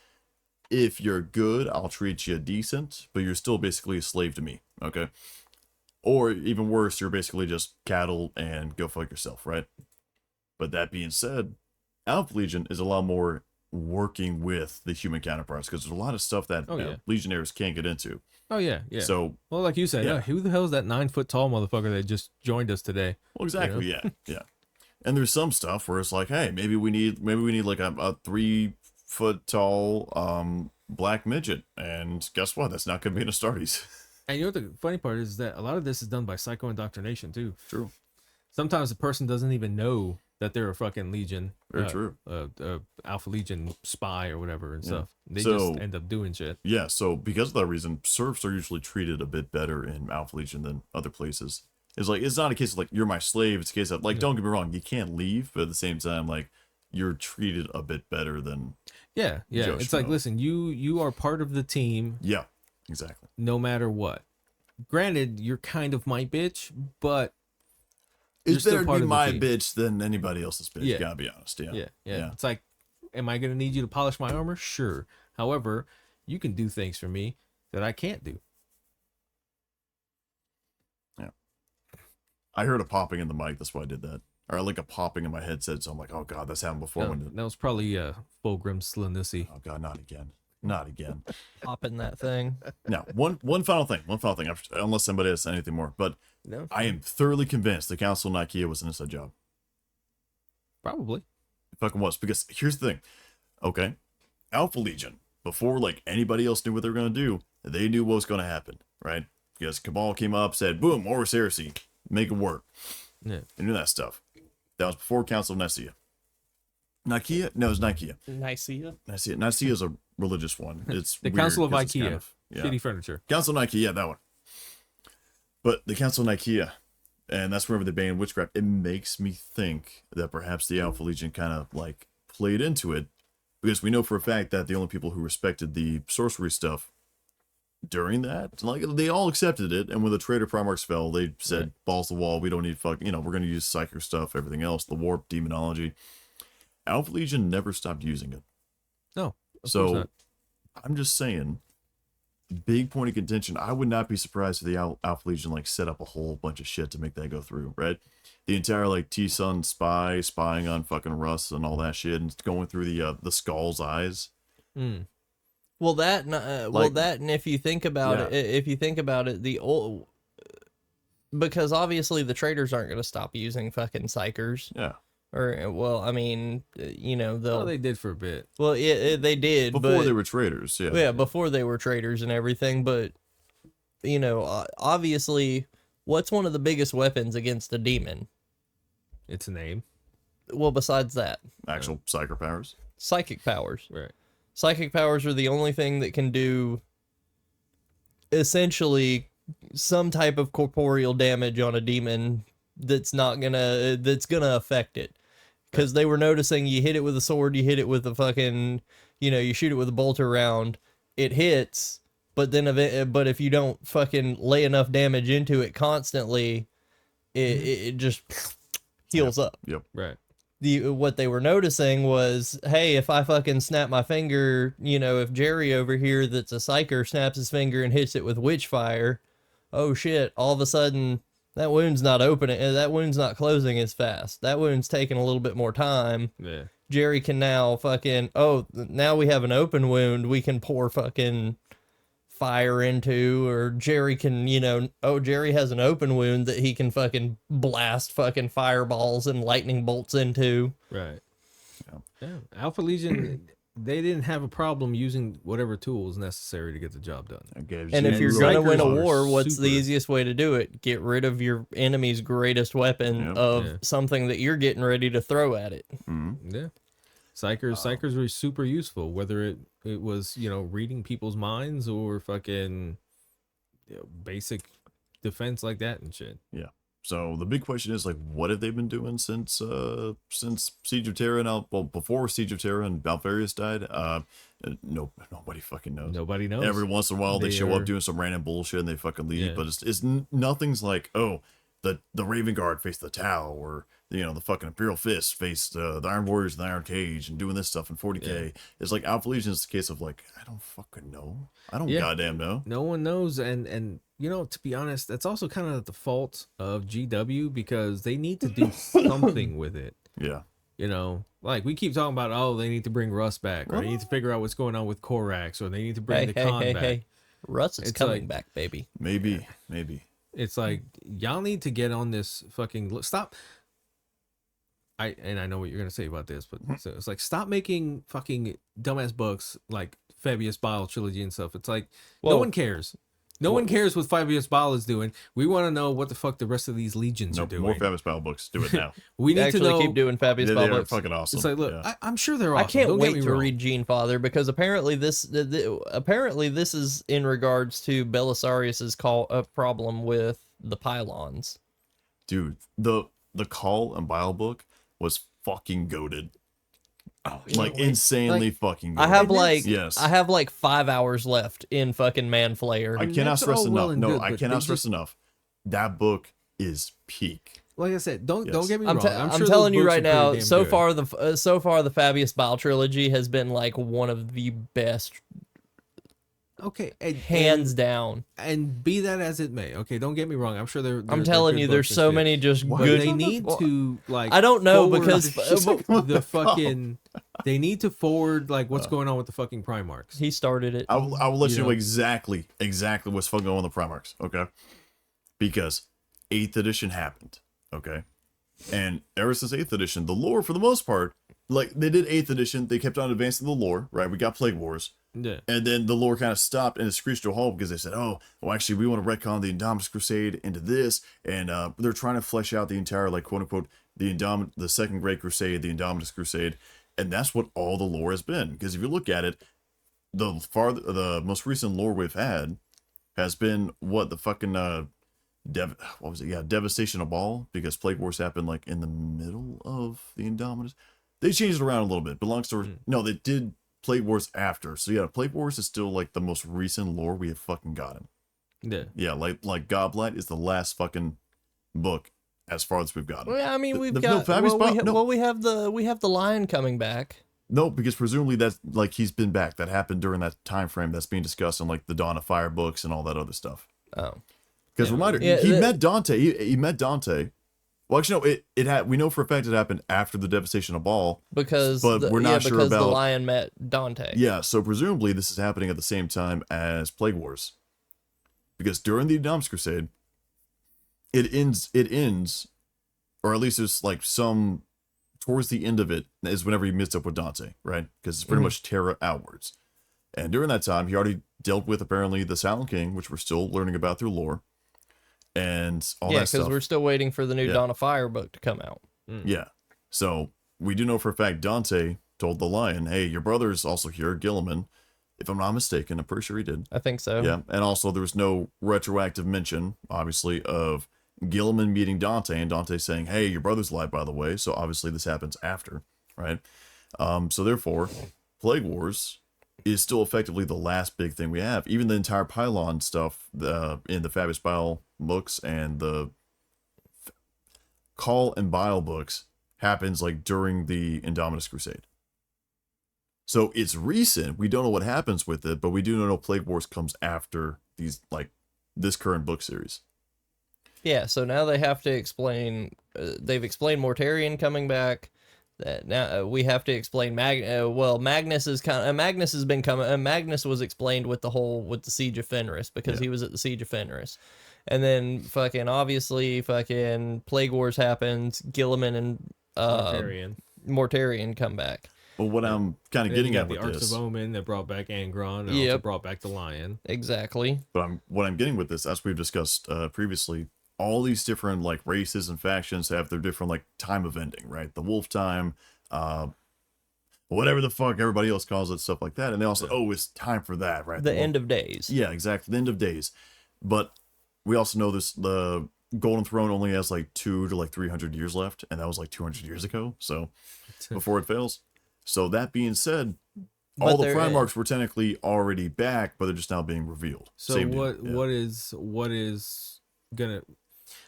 If you're good, I'll treat you decent, but you're still basically a slave to me, okay? Or even worse, you're basically just cattle and go fuck yourself, right? But that being said, Alpha Legion is a lot more working with the human counterparts because there's a lot of stuff that Oh, yeah. Legionnaires can't get into. Oh yeah, yeah. So, well, like you said, yeah. who the hell is that 9-foot tall motherfucker that just joined us today? well, exactly, yeah, yeah. And there's some stuff where it's like, hey, maybe we need like a 3-foot tall black midget, and guess what? That's not gonna be an Astartes. And you know what the funny part is that a lot of this is done by psycho indoctrination too. True. Sometimes the person doesn't even know that they're a fucking Legion. Very true. Alpha Legion spy or whatever and stuff. They So- just end up doing shit. Yeah, so because of that reason, serfs are usually treated a bit better in Alpha Legion than other places. It's like, it's not a case of like, you're my slave. It's a case of like, don't get me wrong, you can't leave, but at the same time, like, you're treated a bit better than Yeah. Joe It's like, Schmo. listen, you are part of the team Yeah, exactly. no matter what. Granted, you're kind of my bitch, but It's still better to part be of the my team. bitch than anybody else's bitch. Yeah. Gotta be honest. Yeah. yeah. It's like, am I gonna need you to polish my armor? Sure. However, you can do things for me that I can't do. Yeah. I heard a popping in the mic. That's why I did that. Or like a popping in my headset. So I'm like, oh God, that's happened before. No, When that was probably Fulgrim Slanissi. oh God, not again. Not again. Popping that thing. Now, one final thing. Unless somebody has anything more. But No, I am thoroughly convinced the Council of Nicaea was an inside job. probably. It fucking was. Because here's the thing. Okay. Alpha Legion, before like anybody else knew what they were going to do, they knew what was going to happen, right? Because Cabal came up, said, boom, Horus Heresy, make it work. Yeah. They knew that stuff. That was before Council of Nicaea. Nicaea? No, it was Nicaea. Nicaea. Nicaea is a religious one. It's The weird Council of 'cause it's IKEA. kind of- yeah. Shitty furniture. Council of Nicaea, yeah, that one. But the Council of Nicaea, and that's wherever they banned witchcraft, it makes me think that perhaps the Alpha Legion kind of like played into it, because we know for a fact that the only people who respected the sorcery stuff during that, like, they all accepted it, and when the traitor Primarchs fell, they said, Right. balls to the wall, we don't need we're going to use psychic stuff, everything else, the warp, demonology. Alpha Legion never stopped using it. No. Of course So not. I'm just saying, big point of contention. I would not be surprised if the Alpha Legion like set up a whole bunch of shit to make that go through, right? The entire like T-Sun spying on fucking Russ and all that shit, and going through the Skull's eyes. Well, that Like- and if you think about it, the old, because obviously the traders aren't going to stop using fucking psychers, Yeah, or well, I mean, they'll Well, they did for a bit. well, they did before but, they were traitors. Yeah, yeah, before they were traders and everything, but obviously, what's one of the biggest weapons against a demon? It's a name. Well, besides that, actual psychic powers. psychic powers. Right. Psychic powers are the only thing that can do essentially some type of corporeal damage on a demon that's gonna affect it. Because they were noticing you hit it with a sword, you hit it with a fucking, you shoot it with a bolter round, it hits, but then if you don't fucking lay enough damage into it constantly, it just heals up. Yep. Right. What they were noticing was, hey, if I fucking snap my finger, if Jerry over here that's a psyker snaps his finger and hits it with witch fire, oh shit, all of a sudden that wound's not opening, that wound's not closing as fast. That wound's taking a little bit more time. Yeah. Jerry can now fucking, now we have an open wound, we can pour fucking fire into, or Jerry can, Jerry has an open wound that he can fucking blast fucking fireballs and lightning bolts into. Right. Yeah. Alpha Legion, they didn't have a problem using whatever tools necessary to get the job done. And if you're gonna win a Psychers are war, what's the super- easiest way to do it? Get rid of your enemy's greatest weapon Yep. of Yeah. something that you're getting ready to throw at it. Yeah. Psychers were super useful, whether it was, reading people's minds or fucking basic defense like that and shit. Yeah. So the big question is, like, what have they been doing since Siege of Terra and before Siege of Terra and Balfarius died? Nobody fucking knows. Nobody knows. Every once in a while they They show are- up doing some random bullshit and they fucking leave. Yeah. But nothing's like, oh, the Raven Guard faced the Tau, or the fucking Imperial Fist faced the Iron Warriors in the Iron Cage and doing this stuff in 40K. Yeah. It's like Alpha Legion is the case of like, I don't fucking know. I don't Yeah. goddamn know. No one knows, and to be honest, that's also kind of the fault of GW, because they need to do something with it. Yeah. Like we keep talking about, oh, they need to bring Russ back, or they need to figure out what's going on with Korax, or they need to bring the Khan back. Russ is It's coming like- back, baby. Maybe. It's like, y'all need to get on this fucking stop. I know what you're gonna say about this, but so it's like, stop making fucking dumbass books like Fabius Bile trilogy and stuff. It's like, no Well- one cares. No one cares what Fabius Bile is doing. We want to know what the fuck the rest of these legions are Nope, doing. more Famous Battle books. Do it now. We need to Actually, know. keep doing Fabius They are books. fucking awesome. It's like, look, Yeah. I'm sure they're I awesome. can't Don't get wait me to wrong. read Gene Father, because apparently this is in regards to Belisarius's problem with the pylons. Dude, the Call and Bile book was fucking goated. Oh, Like insanely fucking goated. I have like yes. I have like 5 hours left in fucking Manflayer. I cannot that's stress all well enough. and No, good, I but cannot they stress just- enough. That book is peak. Like I said, don't Yes. get me I'm, wrong. I'm sure those telling you books right are pretty now. damn So good. far, the Fabius Bile trilogy has been like one of the best, Okay, hands down. and be that as it may. Okay, don't get me wrong. I'm sure they're I'm telling good you, there's books and so shit. many just Why good. They need to like. I don't know forward because the fucking. They need to forward like what's going on with the fucking Primarchs. he started it. I will let you know know. exactly what's fucking going on with the Primarchs, okay? Because 8th edition happened, okay? And ever since 8th edition, the lore, for the most part, like, they did 8th edition, they kept on advancing the lore, right? We got Plague Wars. Yeah. And then the lore kind of stopped and it screeched to a halt because they said, oh, well, actually, we want to retcon the Indomitus Crusade into this. And they're trying to flesh out the entire, like, quote unquote, the Second Great Crusade, the Indomitus Crusade. And that's what all the lore has been. Because if you look at it, the most recent lore we've had has been what the fucking what was it? Yeah, Devastation of Ball, because Plague Wars happened like in the middle of the Indomitus. They changed it around a little bit, but long story, no, they did Plague Wars after. So yeah, Plague Wars is still like the most recent lore we have fucking gotten. Yeah. Yeah, like Goblight is the last fucking book as far as we've gotten. Well, I mean, The- we've the- got. no, Fabius Well, Bile- no. we have the lion coming back. No, because presumably that's like he's been back. That happened during that time frame that's being discussed in like the Dawn of Fire books and all that other stuff. Oh, Because reminder, Yeah, he met Dante. He met Dante. Well, actually, no. It had. We know for a fact it happened after the devastation of Ball. because But we're not sure because the about- lion met Dante. Yeah, so presumably this is happening at the same time as Plague Wars. Because during the Indomitus Crusade, it ends, or at least there's like some, towards the end of it is whenever he meets up with Dante, right? Because it's pretty much Terra outwards. And during that time, he already dealt with apparently the Silent King, which we're still learning about through lore, and all Yeah, that stuff. because we're still waiting for the new Yeah. Dawn of Fire book to come out. Yeah. So we do know for a fact Dante told the lion, hey, your brother's also here, Gilliman. If I'm not mistaken, I'm pretty sure he did. I think so. Yeah. And also there was no retroactive mention, obviously, of Gilliman meeting Dante and Dante saying, hey, your brother's alive, by the way. So obviously this happens after, right? So therefore, Plague Wars is still effectively the last big thing we have. Even the entire Pylon stuff in the Fabius Bile books and the Call and Bile books happens like during the Indomitus Crusade. So it's recent. We don't know what happens with it, but we do know Plague Wars comes after these, like, this current book series. Yeah, so now they have to explain. They've explained Mortarion coming back. That now we have to explain Magnus is kind of Magnus has been coming. Magnus was explained with the Siege of Fenris because he was at the Siege of Fenris, and then fucking obviously fucking Plague Wars happens. Gilliman and Mortarion come back. But what I'm kind of getting at the with Arts this, of Omen that brought back Angron and also Yep. brought back the Lion. Exactly. what I'm getting with this, as we've discussed previously, all these different like races and factions have their different like time of ending, right? The wolf time, whatever the fuck everybody else calls it, stuff like that. And they also, oh, it's time for that, right? The end of days. Yeah, exactly. The end of days. But we also know this, the Golden Throne only has like 200 to like 300 years left, and that was like 200 years ago. So before it fails. So that being said, all the Primarchs were technically already back, but they're just now being revealed. So Same deal. what Yeah. is gonna?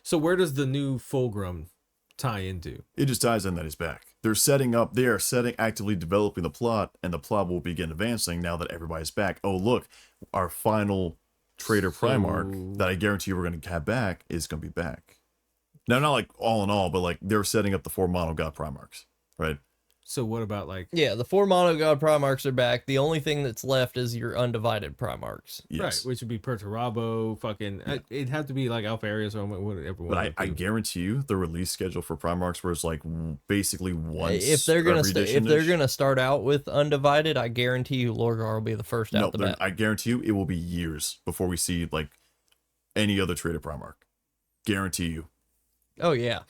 So where does the new Fulgrim tie into? It just ties in that he's back. They are actively developing the plot, and the plot will begin advancing now that everybody's back. Oh, look, our final traitor Primarch that I guarantee we're going to have back is going to be back. Now, not like all in all, but like they're setting up the 4 mono god Primarchs, right? So what about like? Yeah, the 4 mono god Primarchs are back. The only thing that's left is your undivided Primarchs. Yes. Right, which would be Perturabo, fucking. It'd have to be like Alpharius or whatever. But I guarantee you the release schedule for Primarchs was like basically once If they're gonna every if they're edition-ish. gonna start out with undivided, I guarantee you Lorgar will be the first out the bat. I guarantee you it will be years before we see like any other traitor Primarch. Guarantee you. Oh yeah.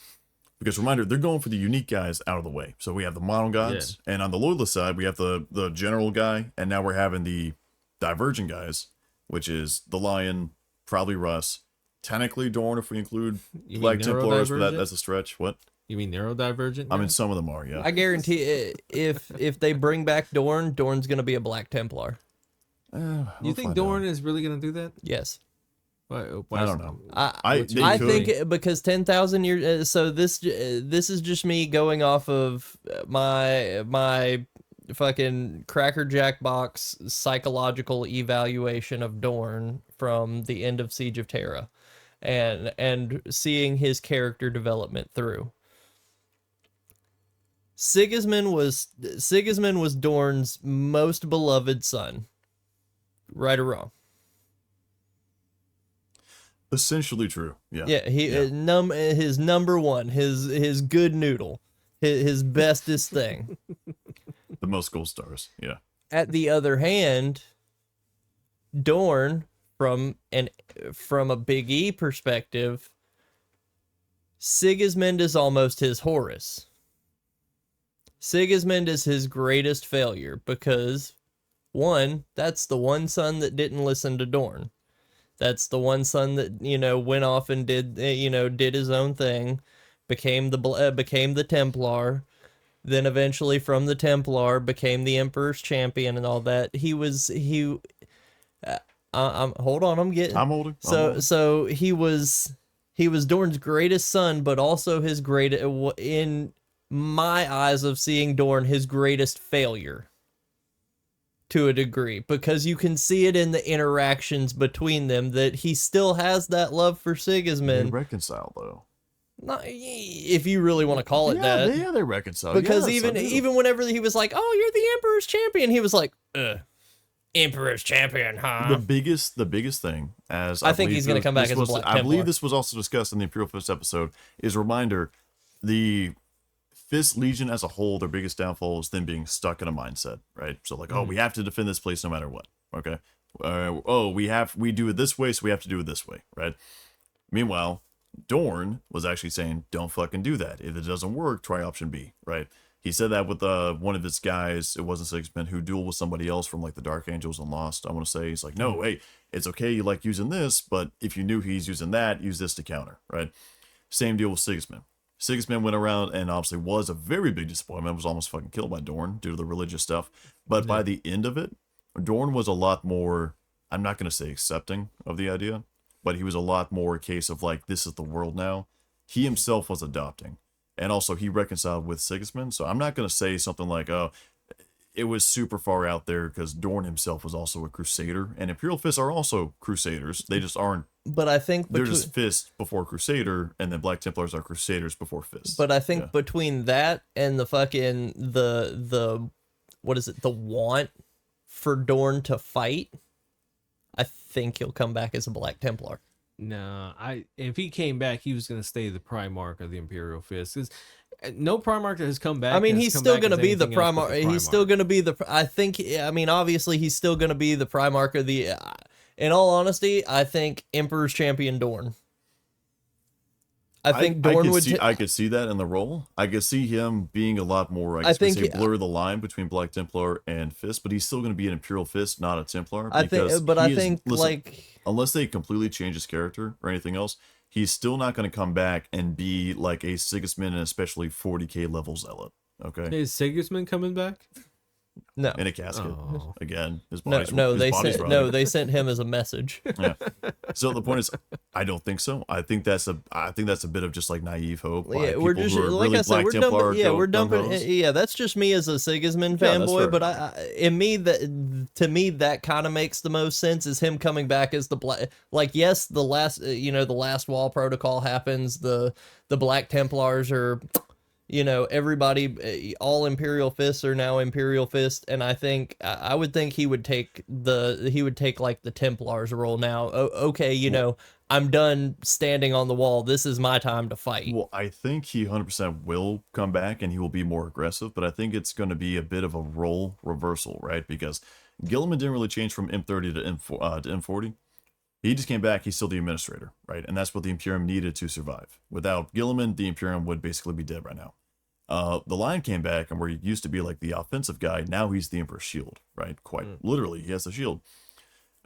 Because reminder, they're going for the unique guys out of the way. So we have the mono gods, and on the loyalist side, we have the general guy, and now we're having the divergent guys, which is the Lion, probably Russ, technically Dorn if we include You mean Black Templars, but neurodivergent? that's a stretch. What? You mean neurodivergent? I mean, now? some of them are, yeah. I guarantee if they bring back Dorn, Dorn's gonna be a Black Templar. You We'll think find Dorn out. is really gonna do that? Yes. Why I don't know. I they could. think because 10,000 years. So this is just me going off of my fucking Cracker Jack box psychological evaluation of Dorn from the end of Siege of Terra, and seeing his character development through. Sigismund was Dorn's most beloved son. Right or wrong? Essentially true. Yeah. Yeah, his number one, his good noodle, his bestest thing. The most gold stars. Yeah. At the other hand, Dorn, from a Big E perspective, Sigismund is almost his Horus. Sigismund is his greatest failure because, one, that's the one son that didn't listen to Dorn. That's the one son that, went off and did his own thing, became the Templar, then eventually from the Templar became the Emperor's champion and all that. Hold on, I'm getting. I'm holding. So he was Dorn's greatest son, but also his in my eyes of seeing Dorn, his greatest failure. To a degree, because you can see it in the interactions between them that he still has that love for They Sigismund. reconcile though. Not, if you really want to call it that. Yeah, they reconcile. Because Yes, I do. even whenever he was like, "Oh, you're the Emperor's champion," he was like, "Emperor's champion, huh?" the biggest thing, as I think he's gonna come back as a Black I believe Templar. this was also discussed in the Imperial Fist episode, is a reminder, the Fist Legion as a whole, their biggest downfall is them being stuck in a mindset, right? So like, oh, we have to defend this place no matter what. Okay. We do it this way, so we have to do it this way, right? Meanwhile, Dorn was actually saying, don't fucking do that. If it doesn't work, try option B, right? He said that with one of his guys, it wasn't Sigismund, who dueled with somebody else from like the Dark Angels and Lost. I want to say, he's like, no, hey, it's okay, you like using this, but if you knew he's using that, use this to counter, right? Same deal with Sigismund. Sigismund went around and obviously was a very big disappointment, was almost fucking killed by Dorn due to the religious stuff. But by the end of it, Dorn was a lot more, I'm not going to say accepting of the idea, but he was a lot more a case of like, this is the world now. He himself was adopting. And also he reconciled with Sigismund. So I'm not going to say something like, oh, it was super far out there, because Dorn himself was also a crusader. And Imperial Fists are also crusaders. They just aren't. But I think They're just Fist before Crusader, and then Black Templars are Crusaders before Fist. But I think Yeah. between that and the fucking the what is it, the want for Dorn to fight, I think he'll come back as a Black Templar. No, if he came back, he was gonna stay the Primarch of the Imperial Fist. 'Cause no Primarch that has come back. I mean, has he's come still back going to as be the anything else but Primarch. He's still going to be the. I think. I mean, obviously, he's still going to be the Primarch of the. In all honesty, I think Emperor's Champion Dorn. I think Dorn would. I could see that in the role. I could see him being a lot more. I think guess blur the line between Black Templar and Fist, but he's still going to be an Imperial Fist, not a Templar. I think, but I think like unless they completely change his character or anything else, he's still not going to come back and be like a Sigismund and especially 40k level zealot. Okay, Is Sigismund coming back? no, in a casket Oh. again. His no, body's, no. his They body's sent rotting. they sent him as a message. Yeah. So the point is, I don't think so. I think that's a bit of just like naive hope. By Yeah, we're people just who are like really I said, Black we're Templar dumping. Yeah, we're dumping. gung-hos. Yeah, that's just me as a Sigismund Yeah, that's fanboy. fair. But to me, that kind of makes the most sense is him coming back as the Black. Like, yes, the last Wall Protocol happens. The Black Templars are. Everybody, all Imperial Fists are now Imperial Fist, and I would think he would take like the Templars role now. Okay, I'm done standing on the wall. This is my time to fight. Well, I think he 100% will come back and he will be more aggressive, but I think it's going to be a bit of a role reversal, right? Because Gilliman didn't really change from M30 to M40. He just came back. He's still the administrator, right? And that's what the Imperium needed to survive. Without Gilliman, the Imperium would basically be dead right now. The Lion came back, and where he used to be like the offensive guy, now he's the Emperor's shield, right? Quite literally, he has the shield.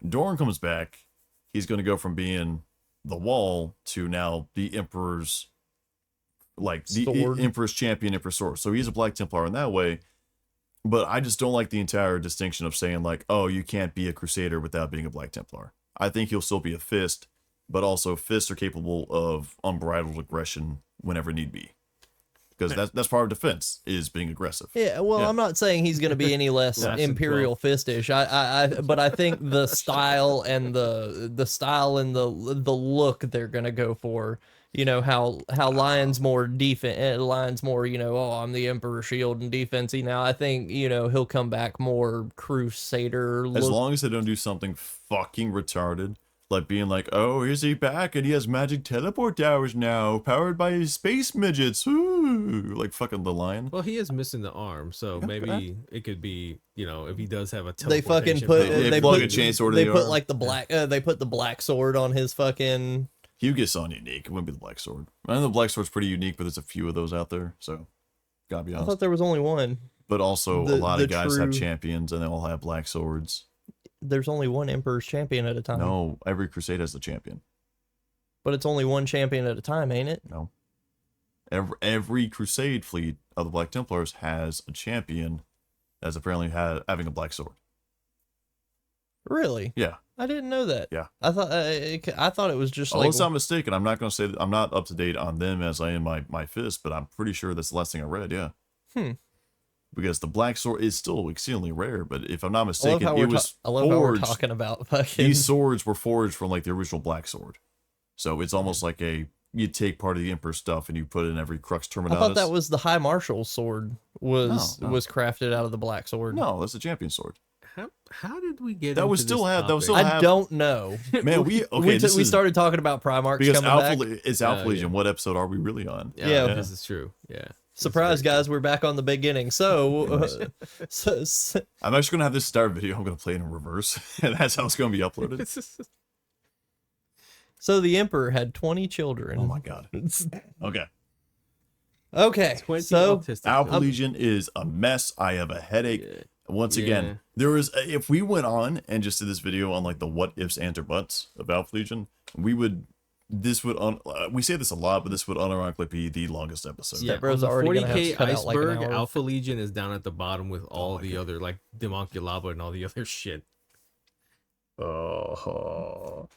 Dorn comes back. He's going to go from being the wall to now the Emperor's, like the Sword. Emperor's champion, Emperor's sword. So he's a Black Templar in that way. But I just don't like the entire distinction of saying like, oh, you can't be a Crusader without being a Black Templar. I think he'll still be a Fist, but also Fists are capable of unbridled aggression whenever need be. Because that's part of defense, is being aggressive. Yeah, well, Yeah. I'm not saying he's going to be any less Lasted imperial fistish. But I think the style and the look they're going to go for. You know how Lion's more defense, Lion's more, you know, oh, I'm the Emperor shield and defensey. Now I think, you know, he'll come back more Crusader. As long as they don't do something fucking retarded, like being like, oh, is he back and he has magic teleport towers now, powered by his space midgets. Ooh, like fucking the Lion. Well, he is missing the arm, so maybe it could be, you know, if he does have a They fucking teleportation put power. They plug a chainsaw to they the put arm. like the black they put the black sword on his fucking. Hugus on unique. It wouldn't be the Black Sword. I know the Black Sword's pretty unique, but there's a few of those out there, so gotta be I honest. thought there was only one. But also, the- a lot the of guys have true- champions, and they all have black swords. There's only one Emperor's champion at a time. No, every crusade has a champion. But it's only one champion at a time, ain't it? No. Every crusade fleet of the Black Templars has a champion that's apparently having a black sword. Really? Yeah. I didn't know that. Yeah. I thought it was just Unless like I'm mistaken, I'm not going to say that I'm not up to date on them as I am my Fist, but I'm pretty sure that's the last thing I read. Yeah. Because the black sword is still exceedingly rare, but if I'm not mistaken, it was I love how we're forged. talking about fucking. These swords were forged from like the original black sword, so it's almost like you take part of the Emperor stuff and you put it in every Crux Terminatus. I thought that was the High Marshal's sword was No. crafted out of the black sword. no, that's the champion sword. How did we get That was into still this had- that was topic? still I don't know. Man, we okay. this we is- started talking about Primarchs because coming Alpha back. it's Alpha Yeah. Legion. What episode are we really on? Yeah. This is true. Yeah. Surprise, guys! We're back on the beginning. So, I'm actually gonna have this start video. I'm gonna play it in reverse, and that's how it's gonna be uploaded. so the Emperor had 20 children. Oh my god. Okay. Okay, 20 so autistic Alpha children. Legion is a mess. I have a headache. Yeah. Once again, there is if we went on and just did this video on like the what ifs, and or buts of Alpha Legion, we say this a lot, but this would unironically be the longest episode. Yeah, bro's on the already gonna have to 40K cut out like an iceberg, hour. Alpha Legion is down at the bottom with all the other like Demonculaba and all the other shit. Oh.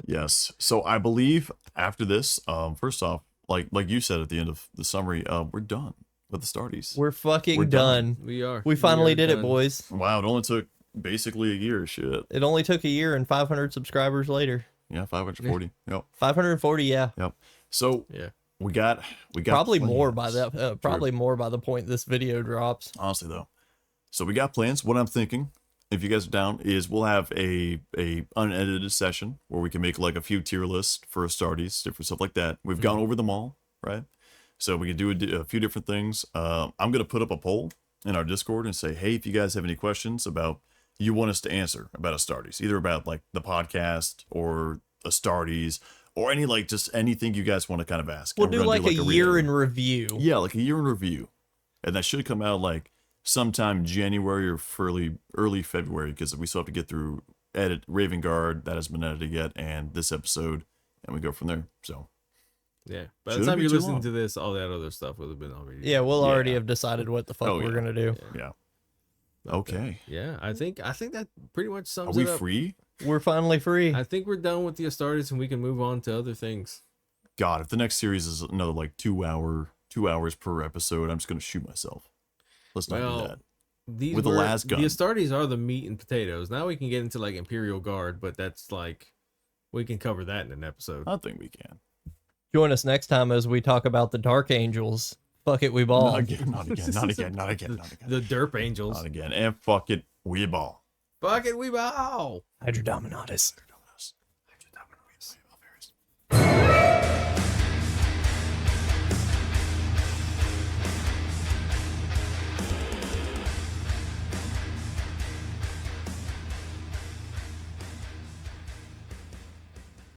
Yes. So I believe after this, first off, like you said at the end of the summary, we're done with the Astartes. we're fucking We're done. done. We are. We finally are did it, done. boys. Wow, it only took basically a year. Shit. It only took a year and 500 subscribers later. Yeah, 540. Yep. 540, yeah. Yep. So Yeah. we got Probably more by plans. that. Probably more by the point this video drops. Honestly though. So we got plans. What I'm thinking, if you guys are down, is we'll have a unedited session where we can make like a few tier lists for Astartes, different stuff like that. We've gone over them all, right? So we can do a few different things. I'm gonna put up a poll in our Discord and say, hey, if you guys have any questions about you want us to answer about Astartes, either about like the podcast or Astartes or any like just anything you guys want to kind of ask. We'll And do we're like gonna a read year it. in review. Yeah, like a year in review. And that should come out like sometime January or early February, because we still have to get through edit Raven Guard, that hasn't been edited yet, and this episode, and we go from there. So Yeah. By the Shouldn't time be you're too listening long. to this, all that other stuff will have been already. Yeah, we'll Yeah. already have decided what the fuck Oh, we're yeah. gonna do. yeah. But, Okay. Yeah, I think that pretty much Are sums we it up. free? We're finally free. I think we're done with the Astartes and we can move on to other things. God, if the next series is another like 2 hours per episode, I'm just gonna shoot myself. Let's not do Well, that. These With the last gun. The Astartes are the meat and potatoes. Now we can get into like Imperial Guard, but that's like we can cover that in an episode. I think we can. Join us next time as we talk about the Dark Angels. Fuck it, we ball. Not again, not again, not again, not again, not again. The Derp Angels. Not again. And fuck it, we ball. Fuck it, we bow. Hydra Dominatus.